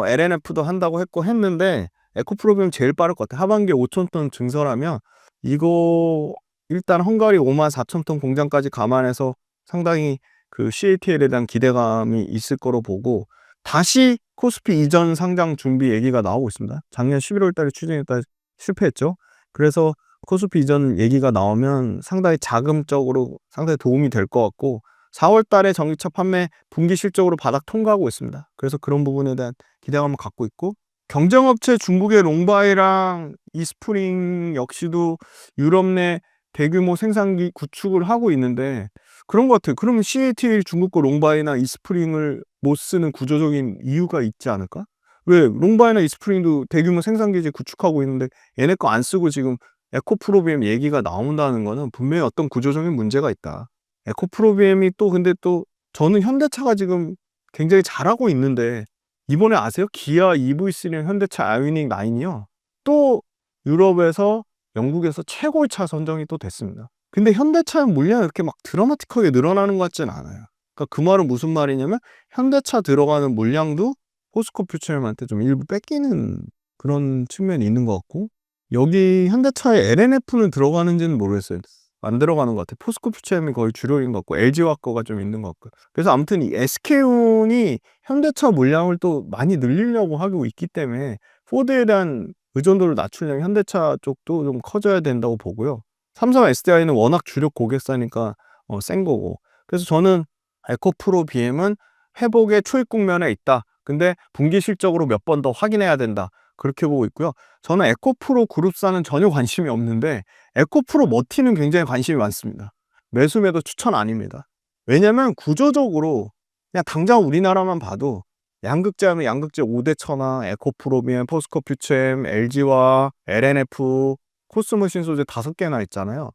LNF도 한다고 했는데 에코프로면 제일 빠를 것 같아요. 하반기에 5,000톤 증설하면 이거 일단 헝가리 54,000톤 공장까지 감안해서 상당히 그 CATL에 대한 기대감이 있을 거로 보고 다시 코스피 이전 상장 준비 얘기가 나오고 있습니다. 작년 11월 달에 추진했다 실패했죠. 그래서 코스피 이전 얘기가 나오면 상당히 자금적으로 상당히 도움이 될 것 같고 4월 달에 전기차 판매 분기 실적으로 바닥 통과하고 있습니다. 그래서 그런 부분에 대한 기대감을 갖고 있고 경쟁업체 중국의 롱바이랑 이스프링 역시도 유럽 내 대규모 생산기 구축을 하고 있는데 그런 것 같아요. 그러면 CATL 중국 거 롱바이나 이스프링을 못 쓰는 구조적인 이유가 있지 않을까? 왜 롱바이나 이스프링도 대규모 생산 기지 구축하고 있는데 얘네 거 안 쓰고 지금 에코프로비엠 얘기가 나온다는 거는 분명히 어떤 구조적인 문제가 있다. 에코프로비엠이 또 근데 또 저는 현대차가 지금 굉장히 잘하고 있는데 이번에 아세요? 기아 EV3는 현대차 아이오닉 9이요. 또 유럽에서 영국에서 최고의 차 선정이 또 됐습니다. 근데 현대차의 물량이 이렇게 막 드라마틱하게 늘어나는 것 같진 않아요. 그러니까 그 말은 무슨 말이냐면 현대차 들어가는 물량도 포스코 퓨처엠한테 좀 일부 뺏기는 그런 측면이 있는 것 같고, 여기 현대차에 LNF는 들어가는지는 모르겠어요. 안 들어가는 것 같아요. 포스코 퓨처엠이 거의 주력인 것 같고 LG화 거가 좀 있는 것 같고요. 그래서 아무튼 이 SK온이 현대차 물량을 또 많이 늘리려고 하고 있기 때문에 포드에 대한 의존도를 낮추려면 현대차 쪽도 좀 커져야 된다고 보고요. 삼성 SDI는 워낙 주력 고객사니까 센 거고. 그래서 저는 에코프로 BM은 회복의 초입 국면에 있다. 근데 분기 실적으로 몇 번 더 확인해야 된다. 그렇게 보고 있고요. 저는 에코프로 그룹사는 전혀 관심이 없는데 에코프로 머티는 굉장히 관심이 많습니다. 매수 매도 추천 아닙니다. 왜냐면 구조적으로 그냥 당장 우리나라만 봐도 양극재 하면 양극재 5대 천하, 에코프로비엠, 포스코 퓨처엠, LG와 LNF, 코스모신 소재 5개나 있잖아요.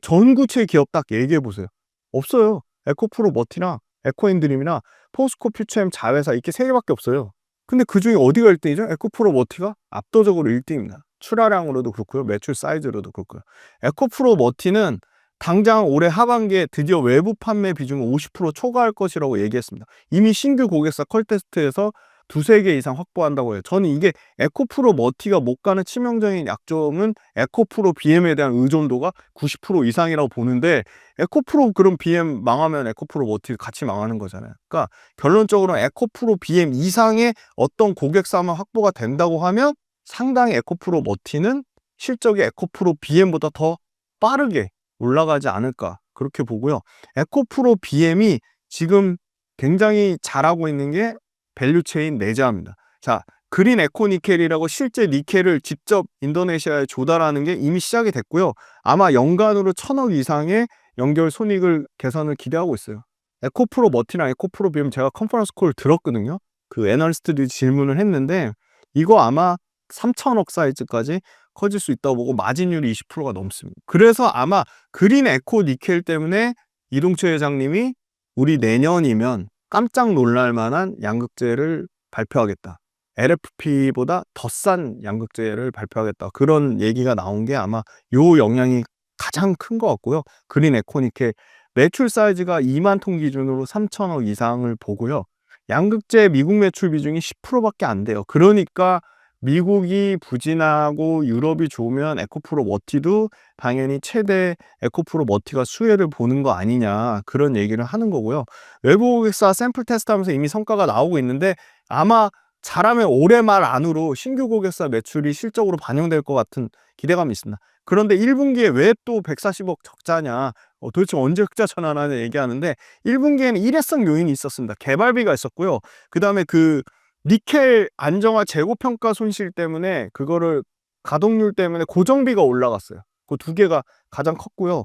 전구체 기업 딱 얘기해 보세요. 없어요. 에코프로 머티나 에코인드림이나 포스코 퓨처엠 자회사 이렇게 3개밖에 없어요. 근데 그중에 어디가 1등이죠? 에코프로 머티가 압도적으로 1등입니다. 출하량으로도 그렇고요. 매출 사이즈로도 그렇고요. 에코프로 머티는 당장 올해 하반기에 드디어 외부 판매 비중을 50% 초과할 것이라고 얘기했습니다. 이미 신규 고객사 컬테스트에서 2~3개 이상 확보한다고 해요. 저는 이게 에코프로 머티가 못 가는 치명적인 약점은 에코프로 BM에 대한 의존도가 90% 이상이라고 보는데, 에코프로 그럼 BM 망하면 에코프로 머티 같이 망하는 거잖아요. 그러니까 결론적으로 에코프로 BM 이상의 어떤 고객사만 확보가 된다고 하면 상당히 에코프로 머티는 실적이 에코프로 BM보다 더 빠르게 올라가지 않을까 그렇게 보고요. 에코프로 BM이 지금 굉장히 잘하고 있는 게 밸류체인 내재화입니다. 자, 그린 에코니켈이라고 실제 니켈을 직접 인도네시아에 조달하는 게 이미 시작이 됐고요. 아마 연간으로 1,000억 이상의 연결 손익을 개선을 기대하고 있어요. 에코프로 머티나 에코프로 BM 제가 컨퍼런스 콜 들었거든요. 그 애널리스트들이 질문을 했는데 이거 아마 3,000억 사이즈까지 커질 수 있다고 보고 마진율이 20%가 넘습니다. 그래서 아마 그린 에코 니켈 때문에 이동철 회장님이 우리 내년이면 깜짝 놀랄 만한 양극재를 발표하겠다. LFP보다 더 싼 양극재를 발표하겠다. 그런 얘기가 나온 게 아마 요 영향이 가장 큰 것 같고요. 그린 에코니켈 매출 사이즈가 2만 톤 기준으로 3,000억 이상을 보고요. 양극재 미국 매출 비중이 10%밖에 안 돼요. 그러니까 미국이 부진하고 유럽이 좋으면 에코프로 머티도 당연히 최대 에코프로 머티가 수혜를 보는 거 아니냐 그런 얘기를 하는 거고요. 외부 고객사 샘플 테스트하면서 이미 성과가 나오고 있는데 아마 잘하면 올해 말 안으로 신규 고객사 매출이 실적으로 반영될 것 같은 기대감이 있습니다. 그런데 1분기에 왜 또 140억 적자냐, 도대체 언제 흑자 전환하냐 얘기하는데 1분기에는 일회성 요인이 있었습니다. 개발비가 있었고요. 그 다음에 그 니켈 안정화 재고 평가 손실 때문에 그거를 가동률 때문에 고정비가 올라갔어요. 그 2개가 가장 컸고요.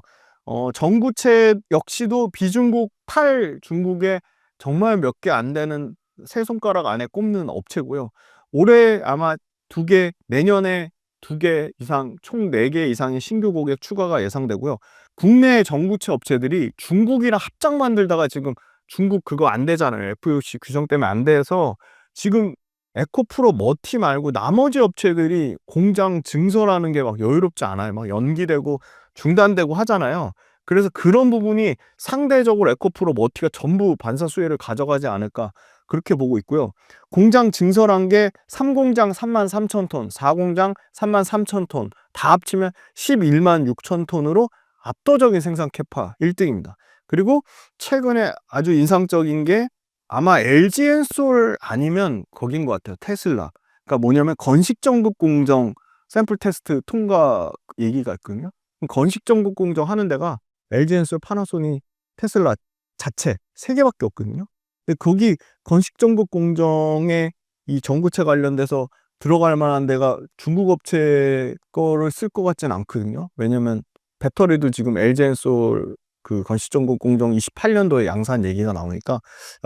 전구체 역시도 비중국 8 중국에 정말 몇 개 안 되는 세 손가락 안에 꼽는 업체고요. 올해 아마 2개, 내년에 2개 이상, 총 4개 이상의 신규 고객 추가가 예상되고요. 국내 전구체 업체들이 중국이랑 합작 만들다가 지금 중국 그거 안 되잖아요. FEOC 규정 때문에 안 돼서 지금 에코프로 머티 말고 나머지 업체들이 공장 증설하는 게 막 여유롭지 않아요. 막 연기되고 중단되고 하잖아요. 그래서 그런 부분이 상대적으로 에코프로 머티가 전부 반사 수혜를 가져가지 않을까 그렇게 보고 있고요. 공장 증설한 게 3공장 33,000톤, 4공장 33,000톤 다 합치면 11만 6천 톤으로 압도적인 생산 캐파 1등입니다. 그리고 최근에 아주 인상적인 게 아마 LG엔솔 아니면 거긴 것 같아요. 테슬라. 그러니까 뭐냐면 건식 전국 공정 샘플 테스트 통과 얘기가 있거든요. 건식 전국 공정 하는 데가 LG엔솔, 파나소닉, 테슬라 자체 3개밖에 없거든요. 근데 거기 건식 전국 공정에 이 전구체 관련돼서 들어갈 만한 데가 중국 업체 거를 쓸 것 같지는 않거든요. 왜냐면 배터리도 지금 LG엔솔 그 건식 전국 공정 28년도에 양산 얘기가 나오니까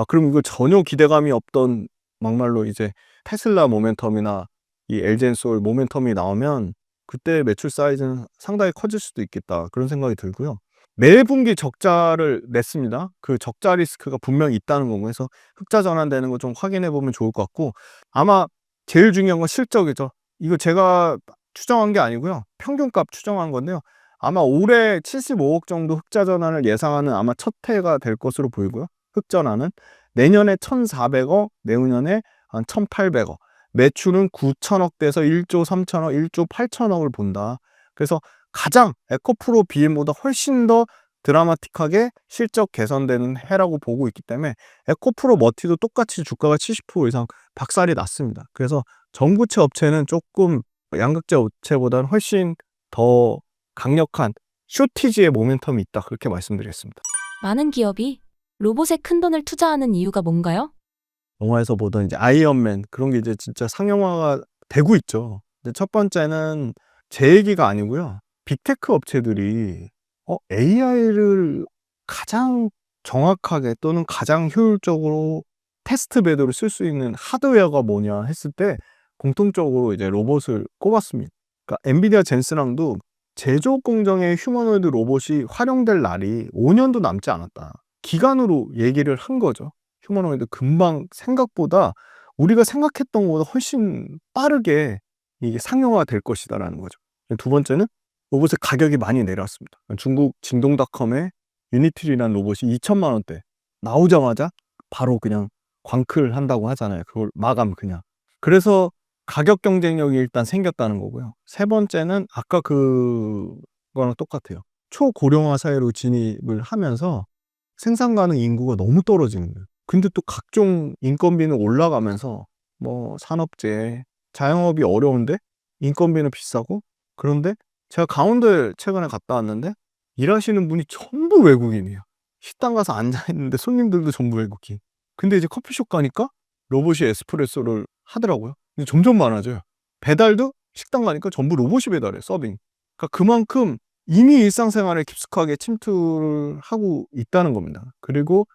그럼 이거 전혀 기대감이 없던 막말로 이제 테슬라 모멘텀이나 이 LG엔솔 모멘텀이 나오면 그때 매출 사이즈는 상당히 커질 수도 있겠다. 그런 생각이 들고요. 매 분기 적자를 냈습니다. 그 적자 리스크가 분명히 있다는 거고 해서 흑자 전환되는 거 좀 확인해 보면 좋을 것 같고, 아마 제일 중요한 건 실적이죠. 이거 제가 추정한 게 아니고요. 평균값 추정한 건데요. 아마 올해 75억 정도 흑자 전환을 예상하는 아마 첫 해가 될 것으로 보이고요. 흑전환은 내년에 1,400억, 내후년에 한 1,800억. 매출은 9천억대에서 1조 3천억, 1조 8천억을 본다. 그래서 가장 에코프로 BM보다 훨씬 더 드라마틱하게 실적 개선되는 해라고 보고 있기 때문에 에코프로 머티도 똑같이 주가가 70% 이상 박살이 났습니다. 그래서 전구체 업체는 조금 양극재 업체보다는 훨씬 더 강력한 쇼티지의 모멘텀이 있다. 그렇게 말씀드리겠습니다. 많은 기업이 로봇에 큰돈을 투자하는 이유가 뭔가요? 영화에서 보던 이제 아이언맨 그런 게 이제 진짜 상용화가 되고 있죠. 근데 첫 번째는 제 얘기가 아니고요. 빅테크 업체들이 AI를 가장 정확하게 또는 가장 효율적으로 테스트 베드로 쓸 수 있는 하드웨어가 뭐냐 했을 때 공통적으로 이제 로봇을 꼽았습니다. 그러니까 엔비디아 젠슨왕도 제조업 공정에 휴머노이드 로봇이 활용될 날이 5년도 남지 않았다. 기간으로 얘기를 한 거죠. 휴머노이드 금방 생각보다 우리가 생각했던 것보다 훨씬 빠르게 이게 상용화가 될 것이다라는 거죠. 두 번째는 로봇의 가격이 많이 내려왔습니다. 중국 징동닷컴의 유니트리라는 로봇이 2천만 원대 나오자마자 바로 그냥 광클 한다고 하잖아요. 그걸 마감 그냥. 그래서 가격 경쟁력이 일단 생겼다는 거고요. 세 번째는 아까 그거랑 똑같아요. 초고령화 사회로 진입을 하면서 생산 가능 인구가 너무 떨어지는 거예요. 근데 또 각종 인건비는 올라가면서 뭐 산업재해, 자영업이 어려운데 인건비는 비싸고, 그런데 제가 강원도에 최근에 갔다 왔는데 일하시는 분이 전부 외국인이에요. 식당 가서 앉아있는데 손님들도 전부 외국인. 근데 이제 커피숍 가니까 로봇이 에스프레소를 하더라고요. 근데 점점 많아져요. 배달도 식당 가니까 전부 로봇이 배달해, 서빙. 그러니까 그만큼 이미 일상생활에 깊숙하게 침투를 하고 있다는 겁니다. 그리고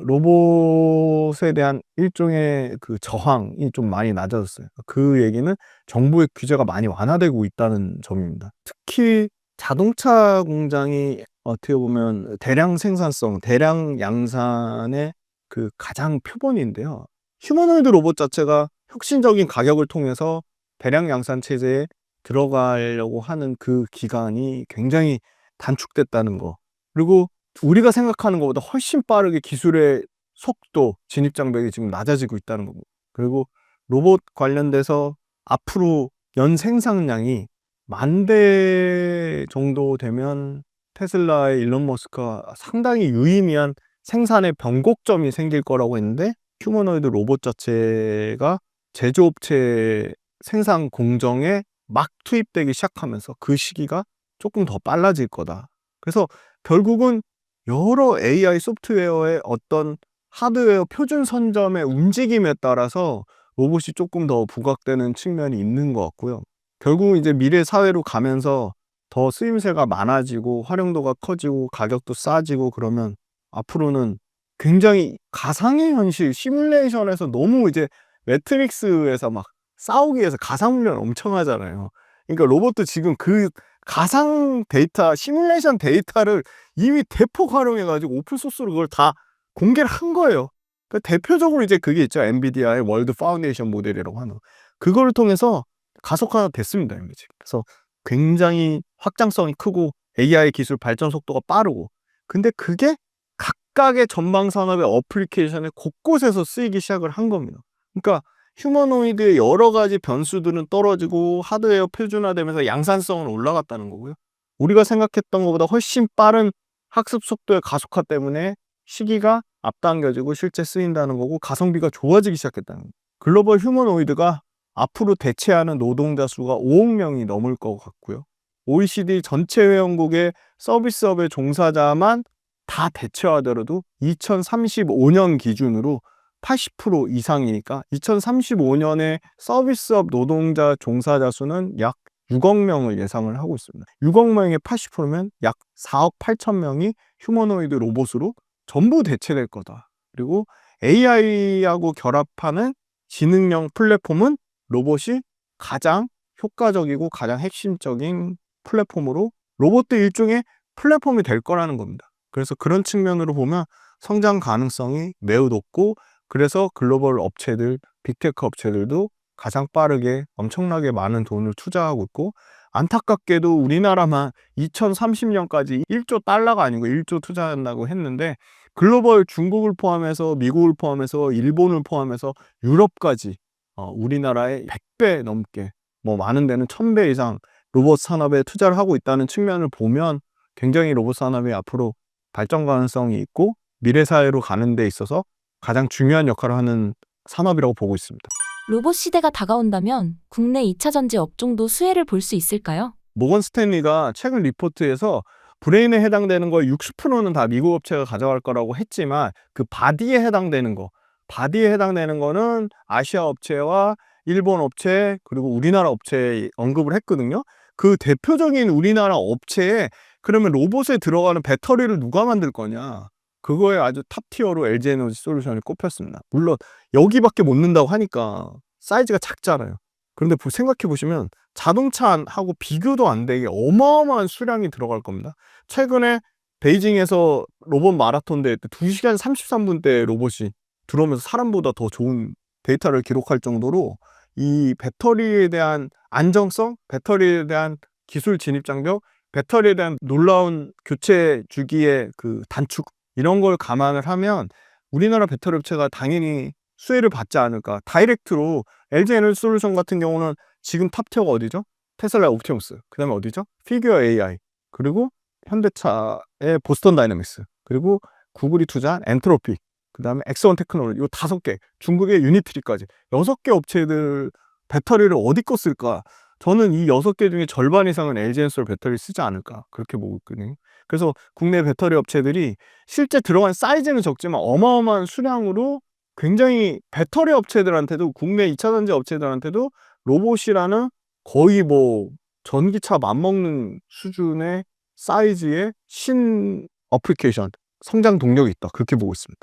로봇에 대한 일종의 그 저항이 좀 많이 낮아졌어요. 그 얘기는 정부의 규제가 많이 완화되고 있다는 점입니다. 특히 자동차 공장이 어떻게 보면 대량 생산성, 대량 양산의 그 가장 표본인데요. 휴머노이드 로봇 자체가 혁신적인 가격을 통해서 대량 양산 체제에 들어가려고 하는 그 기간이 굉장히 단축됐다는 거. 그리고 우리가 생각하는 것보다 훨씬 빠르게 기술의 속도, 진입 장벽이 지금 낮아지고 있다는 거고. 그리고 로봇 관련돼서 앞으로 연 생산량이 10,000대 정도 되면 테슬라의 일론 머스크가 상당히 유의미한 생산의 변곡점이 생길 거라고 했는데, 휴머노이드 로봇 자체가 제조업체 생산 공정에 막 투입되기 시작하면서 그 시기가 조금 더 빨라질 거다. 그래서 결국은 여러 AI 소프트웨어의 어떤 하드웨어 표준 선점의 움직임에 따라서 로봇이 조금 더 부각되는 측면이 있는 것 같고요. 결국은 이제 미래 사회로 가면서 더 쓰임새가 많아지고 활용도가 커지고 가격도 싸지고 그러면 앞으로는 굉장히 가상의 현실 시뮬레이션에서 너무 이제 매트릭스에서 막 싸우기 위해서 가상훈련 엄청 하잖아요. 그러니까 로봇도 지금 그 가상 데이터, 시뮬레이션 데이터를 이미 대폭 활용해가지고 오픈소스로 그걸 다 공개를 한 거예요. 그러니까 대표적으로 이제 그게 있죠. 엔비디아의 월드 파운데이션 모델이라고 하는. 그거를 통해서 가속화가 됐습니다. 이미 지금. 그래서 굉장히 확장성이 크고 AI 기술 발전 속도가 빠르고, 근데 그게 각각의 전방 산업의 어플리케이션에 곳곳에서 쓰이기 시작을 한 겁니다. 그러니까 휴머노이드의 여러 가지 변수들은 떨어지고 하드웨어 표준화되면서 양산성은 올라갔다는 거고요. 우리가 생각했던 것보다 훨씬 빠른 학습 속도의 가속화 때문에 시기가 앞당겨지고 실제 쓰인다는 거고 가성비가 좋아지기 시작했다는 거예요. 글로벌 휴머노이드가 앞으로 대체하는 노동자 수가 5억 명이 넘을 것 같고요. OECD 전체 회원국의 서비스업의 종사자만 다 대체하더라도 2035년 기준으로 80% 이상이니까 2035년에 서비스업 노동자 종사자 수는 약 6억 명을 예상을 하고 있습니다. 6억 명의 80%면 약 4억 8천 명이 휴머노이드 로봇으로 전부 대체될 거다. 그리고 AI하고 결합하는 지능형 플랫폼은 로봇이 가장 효과적이고 가장 핵심적인 플랫폼으로 로봇도 일종의 플랫폼이 될 거라는 겁니다. 그래서 그런 측면으로 보면 성장 가능성이 매우 높고 그래서 글로벌 업체들, 빅테크 업체들도 가장 빠르게 엄청나게 많은 돈을 투자하고 있고 안타깝게도 우리나라만 2030년까지 1조 달러가 아니고 1조 투자한다고 했는데 글로벌 중국을 포함해서 미국을 포함해서 일본을 포함해서 유럽까지 우리나라의 100배 넘게 뭐 많은 데는 1000배 이상 로봇 산업에 투자를 하고 있다는 측면을 보면 굉장히 로봇 산업이 앞으로 발전 가능성이 있고 미래 사회로 가는 데 있어서 가장 중요한 역할을 하는 산업이라고 보고 있습니다. 로봇 시대가 다가온다면 국내 2차 전지 업종도 수혜를 볼 수 있을까요? 모건 스탠리가 최근 리포트에서 브레인에 해당되는 거 60%는 다 미국 업체가 가져갈 거라고 했지만 그 바디에 해당되는 거는 아시아 업체와 일본 업체 그리고 우리나라 업체에 언급을 했거든요. 그 대표적인 우리나라 업체에 그러면 로봇에 들어가는 배터리를 누가 만들 거냐? 그거에 아주 탑티어로 LG에너지 솔루션이 꼽혔습니다. 물론 여기밖에 못 넣는다고 하니까 사이즈가 작잖아요. 그런데 생각해 보시면 자동차하고 비교도 안 되게 어마어마한 수량이 들어갈 겁니다. 최근에 베이징에서 로봇 마라톤 대회 때 2시간 33분대 로봇이 들어오면서 사람보다 더 좋은 데이터를 기록할 정도로 이 배터리에 대한 안정성, 배터리에 대한 기술 진입 장벽, 배터리에 대한 놀라운 교체 주기의 그 단축 이런 걸 감안을 하면 우리나라 배터리 업체가 당연히 수혜를 받지 않을까. 다이렉트로 LG 에너지 솔루션 같은 경우는 지금 탑티어가 어디죠? 테슬라 옵티머스. 그 다음에 어디죠? 피규어 AI. 그리고 현대차의 보스턴 다이내믹스. 그리고 구글이 투자한 엔트로픽. 그 다음에 엑스원 테크놀로지. 이 5개. 중국의 유니트리까지. 6개 업체들 배터리를 어디 거 쓸까? 저는 이 6개 중에 절반 이상은 LG엔솔 배터리 쓰지 않을까. 그렇게 보고 있거든요. 그래서 국내 배터리 업체들이 실제 들어간 사이즈는 적지만 어마어마한 수량으로 굉장히 배터리 업체들한테도 국내 2차 전지 업체들한테도 로봇이라는 거의 뭐 전기차 맞먹는 수준의 사이즈의 신 어플리케이션 성장 동력이 있다. 그렇게 보고 있습니다.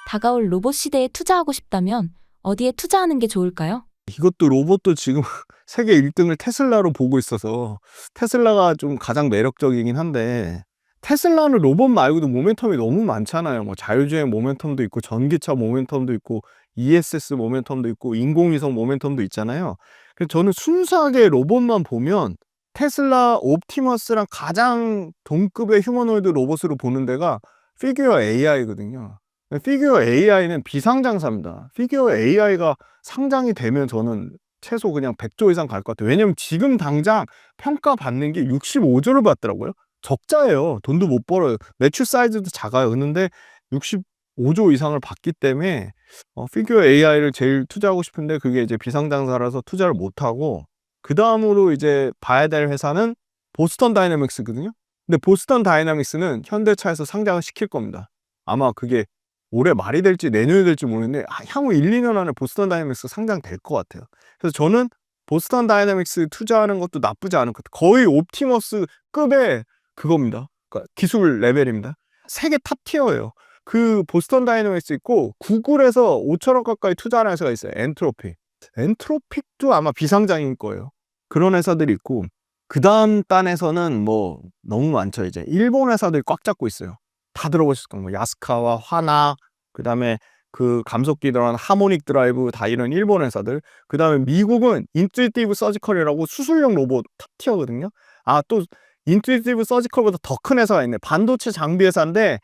다가올 로봇 시대에 투자하고 싶다면 어디에 투자하는 게 좋을까요? 이것도 로봇도 지금 세계 1등을 테슬라로 보고 있어서 테슬라가 좀 가장 매력적이긴 한데 테슬라는 로봇 말고도 모멘텀이 너무 많잖아요. 뭐 자율주행 모멘텀도 있고 전기차 모멘텀도 있고 ESS 모멘텀도 있고 인공위성 모멘텀도 있잖아요. 그래서 저는 순수하게 로봇만 보면 테슬라 옵티머스랑 가장 동급의 휴머노이드 로봇으로 보는 데가 피규어 AI거든요. 피규어 AI는 비상장사입니다. 피규어 AI가 상장이 되면 저는 최소 그냥 100조 이상 갈 것 같아요. 왜냐면 지금 당장 평가받는 게 65조를 받더라고요. 적자예요. 돈도 못 벌어요. 매출 사이즈도 작아요. 그런데 65조 이상을 받기 때문에 피규어 AI를 제일 투자하고 싶은데 그게 이제 비상장사라서 투자를 못하고 그 다음으로 이제 봐야 될 회사는 보스턴 다이내믹스거든요. 근데 보스턴 다이내믹스는 현대차에서 상장을 시킬 겁니다. 아마 그게 올해 말이 될지 내년이 될지 모르겠는데 향후 1, 2년 안에 보스턴 다이내믹스 상장될 것 같아요. 그래서 저는 보스턴 다이내믹스 투자하는 것도 나쁘지 않은 것 같아요. 거의 옵티머스급의 그겁니다. 그러니까 기술 레벨입니다. 세계 탑티어예요. 그 보스턴 다이내믹스 있고 구글에서 5천억 가까이 투자하는 회사가 있어요. 엔트로픽. 엔트로픽도 아마 비상장인 거예요. 그런 회사들이 있고 그 다음 단에서는 뭐 너무 많죠. 이제 일본 회사들이 꽉 잡고 있어요. 다 들어보셨을 거예요. 뭐 야스카와 화나, 그 다음에 그 감속기 들어간 하모닉 드라이브 다 이런 일본 회사들. 그 다음에 미국은 인투이티브 서지컬이라고 수술용 로봇 탑티어거든요. 또 인투이티브 서지컬보다 더 큰 회사가 있네. 반도체 장비 회사인데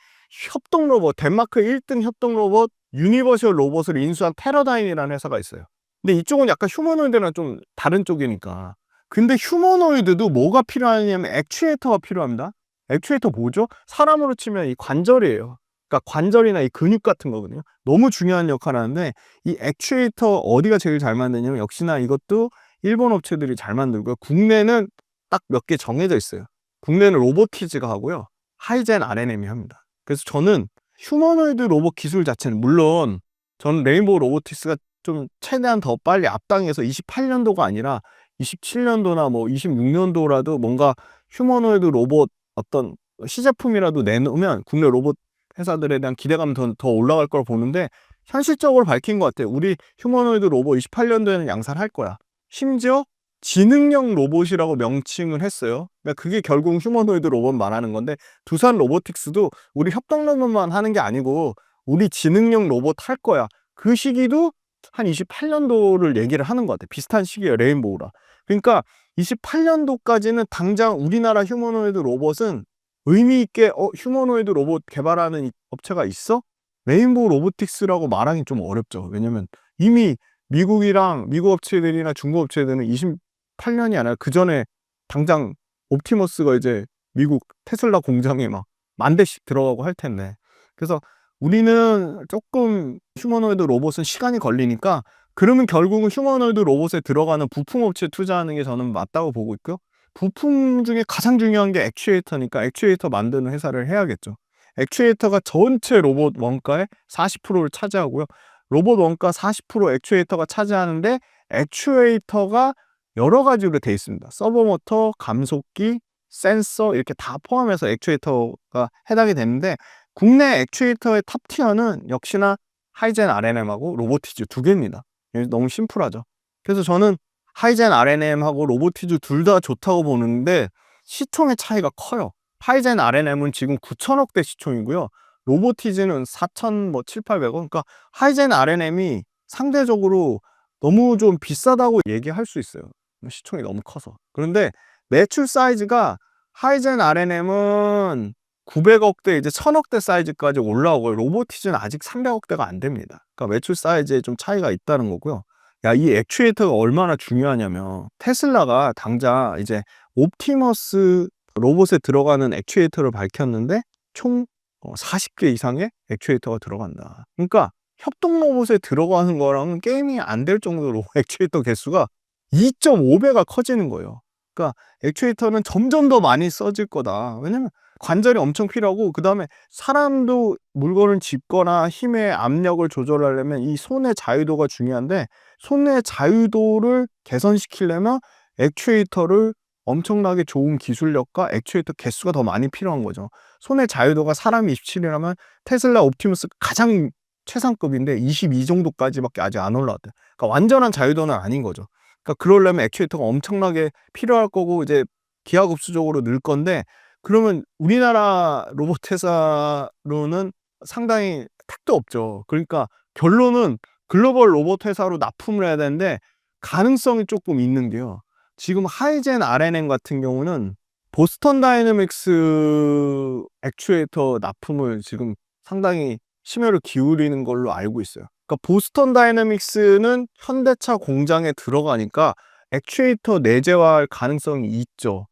협동 로봇, 덴마크 1등 협동 로봇 유니버셜 로봇을 인수한 테러다인이라는 회사가 있어요. 근데 이쪽은 약간 휴머노이드랑 좀 다른 쪽이니까. 근데 휴머노이드도 뭐가 필요하냐면 액추에이터가 필요합니다. 액추에이터 뭐죠? 사람으로 치면 이 관절이에요. 그러니까 관절이나 이 근육 같은 거거든요. 너무 중요한 역할을 하는데 이 액추에이터 어디가 제일 잘 만드냐면 역시나 이것도 일본 업체들이 잘 만들고요. 국내는 딱 몇 개 정해져 있어요. 국내는 로보티즈가 하고요. 하이젠 RNM이 합니다. 그래서 저는 휴머노이드 로봇 기술 자체는 물론 저는 레인보우 로보틱스가 좀 최대한 더 빨리 앞당해서 28년도가 아니라 27년도나 뭐 26년도라도 뭔가 휴머노이드 로봇 어떤 시제품이라도 내놓으면 국내 로봇 회사들에 대한 기대감이 더 올라갈 걸 보는데 현실적으로 밝힌 것 같아요. 우리 휴머노이드 로봇 28년도에는 양산할 거야. 심지어 지능형 로봇이라고 명칭을 했어요. 그러니까 그게 결국 휴머노이드 로봇 말하는 건데, 두산 로보틱스도 우리 협동 로봇만 하는 게 아니고 우리 지능형 로봇 할 거야. 그 시기도 한 28년도를 얘기를 하는 것 같아요. 비슷한 시기에 레인보우라. 그러니까 28년도까지는 당장 우리나라 휴머노이드 로봇은 의미 있게 휴머노이드 로봇 개발하는 업체가 있어? 레인보우 로보틱스라고 말하기 좀 어렵죠. 왜냐면 이미 미국 업체들이나 중국 업체들은 28년이 아니라 그 전에 당장 옵티머스가 이제 미국 테슬라 공장에 막 10,000대씩 들어가고 할 텐데. 그래서 우리는 조금 휴머노이드 로봇은 시간이 걸리니까, 그러면 결국은 휴머노이드 로봇에 들어가는 부품 업체에 투자하는 게 저는 맞다고 보고 있고요. 부품 중에 가장 중요한 게 액추에이터니까 액추에이터 만드는 회사를 해야겠죠. 액추에이터가 전체 로봇 원가의 40%를 차지하고요. 로봇 원가 40% 액추에이터가 차지하는데, 액추에이터가 여러 가지로 되어 있습니다. 서버 모터, 감속기, 센서 이렇게 다 포함해서 액추에이터가 해당이 되는데, 국내 액추에이터의 탑티어는 역시나 하이젠 RNM하고 로보티즈 두 개입니다. 너무 심플하죠. 그래서 저는 하이젠 RNM하고 로보티즈 둘 다 좋다고 보는데, 시총의 차이가 커요. 하이젠 RNM은 지금 9천억대 시총이고요. 로보티즈는 4,700억. 그러니까 하이젠 RNM이 상대적으로 너무 좀 비싸다고 얘기할 수 있어요. 시총이 너무 커서. 그런데 매출 사이즈가 하이젠 RNM은 900억대 이제 1,000억대 사이즈까지 올라오고요. 로보티즈는 아직 300억대가 안 됩니다. 그러니까 매출 사이즈에 좀 차이가 있다는 거고요. 야, 이 액추에이터가 얼마나 중요하냐면, 테슬라가 당장 이제 옵티머스 로봇에 들어가는 액추에이터를 밝혔는데 총 40개 이상의 액추에이터가 들어간다. 그러니까 협동 로봇에 들어가는 거랑은 게임이 안 될 정도로 액추에이터 개수가 2.5배가 커지는 거예요. 그러니까 액추에이터는 점점 더 많이 써질 거다. 왜냐면 관절이 엄청 필요하고, 그 다음에 사람도 물건을 짚거나 힘의 압력을 조절하려면 이 손의 자유도가 중요한데, 손의 자유도를 개선시키려면 액추에이터를 엄청나게 좋은 기술력과 액추에이터 개수가 더 많이 필요한 거죠. 손의 자유도가 사람이 27이라면 테슬라 옵티머스 가장 최상급인데 22 정도까지밖에 아직 안 올라왔대요. 그러니까 완전한 자유도는 아닌 거죠. 그러니까 그러려면 액추에이터가 엄청나게 필요할 거고, 이제 기하급수적으로 늘 건데, 그러면 우리나라 로봇 회사로는 상당히 택도 없죠. 그러니까 결론은 글로벌 로봇 회사로 납품을 해야 되는데, 가능성이 조금 있는 게요. 지금 하이젠 RNM 같은 경우는 보스턴 다이내믹스 액추에이터 납품을 지금 상당히 심혈을 기울이는 걸로 알고 있어요. 그러니까 보스턴 다이내믹스는 현대차 공장에 들어가니까 액추에이터 내재화할 가능성이 있죠.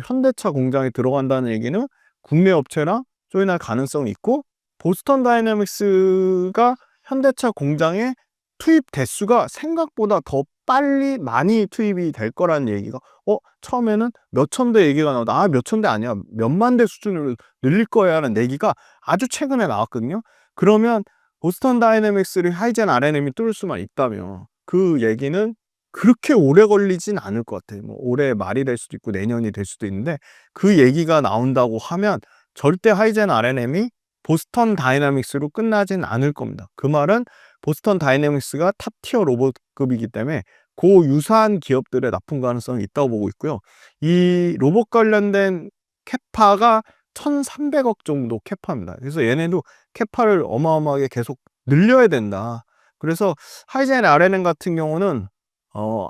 현대차 공장에 들어간다는 얘기는 국내 업체랑 조인할 가능성이 있고, 보스턴 다이내믹스가 현대차 공장에 투입 대수가 생각보다 더 빨리 많이 투입이 될 거라는 얘기가, 처음에는 몇천 대 얘기가 나오다, 몇천 대 아니야, 몇만 대 수준으로 늘릴 거야 하는 얘기가 아주 최근에 나왔거든요. 그러면 보스턴 다이내믹스를 하이젠 RNM이 뚫을 수만 있다면, 그 얘기는 그렇게 오래 걸리진 않을 것 같아요. 뭐 올해 말이 될 수도 있고 내년이 될 수도 있는데, 그 얘기가 나온다고 하면 절대 하이젠 RNM이 보스턴 다이내믹스로 끝나진 않을 겁니다. 그 말은 보스턴 다이내믹스가 탑티어 로봇급이기 때문에 그 유사한 기업들의 납품 가능성이 있다고 보고 있고요. 이 로봇 관련된 캐파가 1,300억 정도 캐파입니다. 그래서 얘네도 캐파를 어마어마하게 계속 늘려야 된다. 그래서 하이젠 RNM 같은 경우는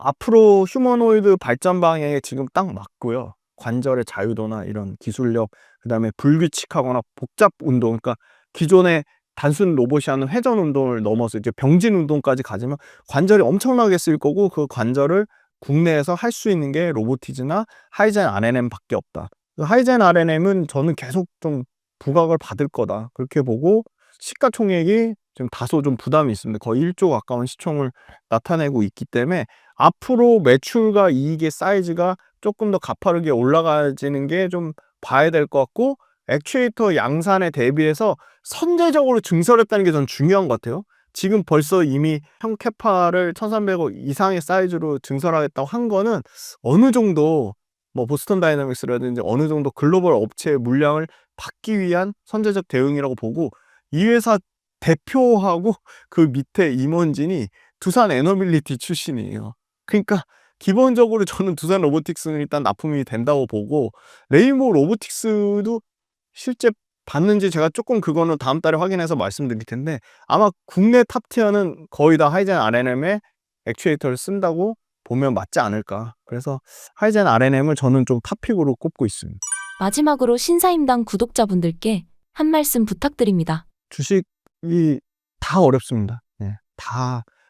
앞으로 휴머노이드 발전 방향에 지금 딱 맞고요. 관절의 자유도나 이런 기술력, 그 다음에 불규칙하거나 복잡 운동, 그러니까 기존의 단순 로봇이 하는 회전 운동을 넘어서 이제 병진 운동까지 가지면 관절이 엄청나게 쓸 거고, 그 관절을 국내에서 할 수 있는 게 로보티즈나 하이젠 RNM 밖에 없다. 하이젠 RNM은 저는 계속 좀 부각을 받을 거다, 그렇게 보고, 시가총액이 지금 다소 좀 부담이 있습니다. 거의 1조 가까운 시총을 나타내고 있기 때문에 앞으로 매출과 이익의 사이즈가 조금 더 가파르게 올라가지는 게 좀 봐야 될 것 같고, 액추에이터 양산에 대비해서 선제적으로 증설했다는 게 전 중요한 것 같아요. 지금 벌써 이미 형 캐파를 1,300억 이상의 사이즈로 증설하겠다고 한 거는 어느 정도 뭐 보스턴 다이내믹스라든지 어느 정도 글로벌 업체의 물량을 받기 위한 선제적 대응이라고 보고, 이 회사 대표하고 그 밑에 임원진이 두산 에너빌리티 출신이에요. 그러니까 기본적으로 저는 두산 로보틱스는 일단 납품이 된다고 보고, 레인보우 로보틱스도 실제 봤는지 제가 조금 그거는 다음 달에 확인해서 말씀드릴 텐데, 아마 국내 탑티어는 거의 다 하이젠 RNM의 액추에이터를 쓴다고 보면 맞지 않을까. 그래서 하이젠 RNM을 저는 좀 탑픽으로 꼽고 있습니다. 마지막으로 신사임당 구독자분들께 한 말씀 부탁드립니다. 주식이 다 어렵습니다. 예,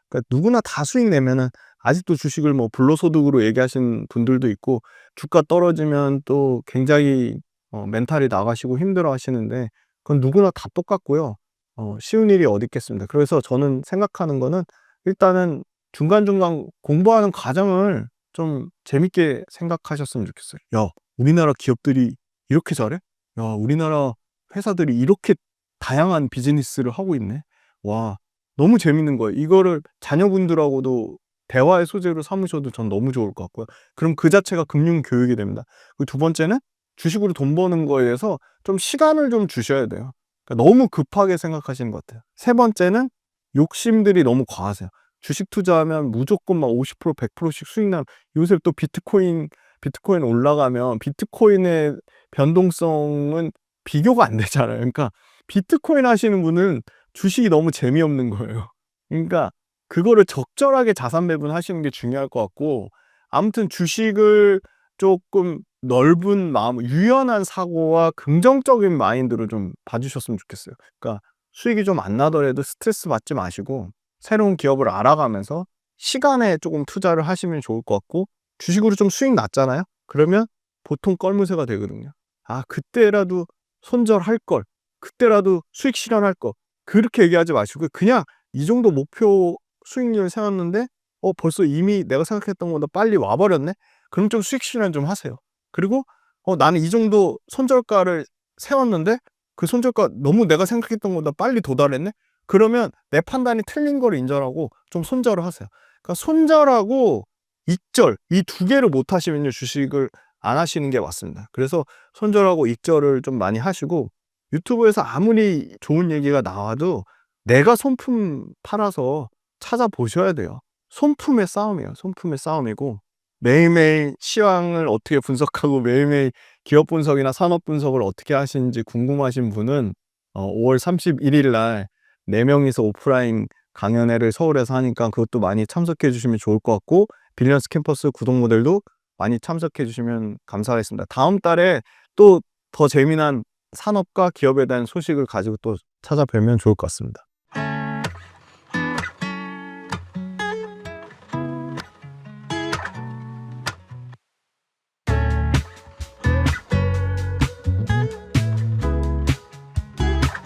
그러니까 누구나 다 수익 내면은, 아직도 주식을 뭐 불로소득으로 얘기하시는 분들도 있고, 주가 떨어지면 또 굉장히 멘탈이 나가시고 힘들어 하시는데, 그건 누구나 다 똑같고요. 쉬운 일이 어디 있겠습니다. 그래서 저는 생각하는 거는, 일단은 중간중간 공부하는 과정을 좀 재밌게 생각하셨으면 좋겠어요. 야, 우리나라 기업들이 이렇게 잘해? 야, 우리나라 회사들이 이렇게 다양한 비즈니스를 하고 있네. 와, 너무 재밌는 거예요. 이거를 자녀분들하고도 대화의 소재로 삼으셔도 전 너무 좋을 것 같고요. 그럼 그 자체가 금융 교육이 됩니다. 그리고 두 번째는, 주식으로 돈 버는 거에 대해서 좀 시간을 좀 주셔야 돼요. 그러니까 너무 급하게 생각하시는 것 같아요. 세 번째는, 욕심들이 너무 과하세요. 주식 투자하면 무조건 막 50%, 100%씩 수익 나면, 요새 또 비트코인 올라가면 비트코인의 변동성은 비교가 안 되잖아요. 그러니까 비트코인 하시는 분은 주식이 너무 재미없는 거예요. 그러니까 그거를 적절하게 자산 배분하시는 게 중요할 것 같고, 아무튼 주식을 조금 넓은 마음, 유연한 사고와 긍정적인 마인드로 좀 봐주셨으면 좋겠어요. 그러니까 수익이 좀 안 나더라도 스트레스 받지 마시고, 새로운 기업을 알아가면서 시간에 조금 투자를 하시면 좋을 것 같고, 주식으로 좀 수익 났잖아요? 그러면 보통 껄무새가 되거든요. 아, 그때라도 손절할 걸, 그때라도 수익 실현할 거, 그렇게 얘기하지 마시고, 그냥 이 정도 목표 수익률 세웠는데 벌써 이미 내가 생각했던 것보다 빨리 와버렸네? 그럼 좀 수익 실현 좀 하세요. 그리고 나는 이 정도 손절가를 세웠는데 그 손절가 너무 내가 생각했던 것보다 빨리 도달했네? 그러면 내 판단이 틀린 걸 인정하고 좀 손절을 하세요. 그러니까 손절하고 익절, 이 두 개를 못 하시면요, 주식을 안 하시는 게 맞습니다. 그래서 손절하고 익절을 좀 많이 하시고, 유튜브에서 아무리 좋은 얘기가 나와도 내가 손품 팔아서 찾아보셔야 돼요. 손품의 싸움이에요. 손품의 싸움이고, 매일매일 시황을 어떻게 분석하고 매일매일 기업 분석이나 산업 분석을 어떻게 하시는지 궁금하신 분은 5월 31일 날 4명이서 오프라인 강연회를 서울에서 하니까 그것도 많이 참석해 주시면 좋을 것 같고, 빌리언스 캠퍼스 구독 모델도 많이 참석해 주시면 감사하겠습니다. 다음 달에 또 더 재미난 산업과 기업에 대한 소식을 가지고 또 찾아뵈면 좋을 것 같습니다.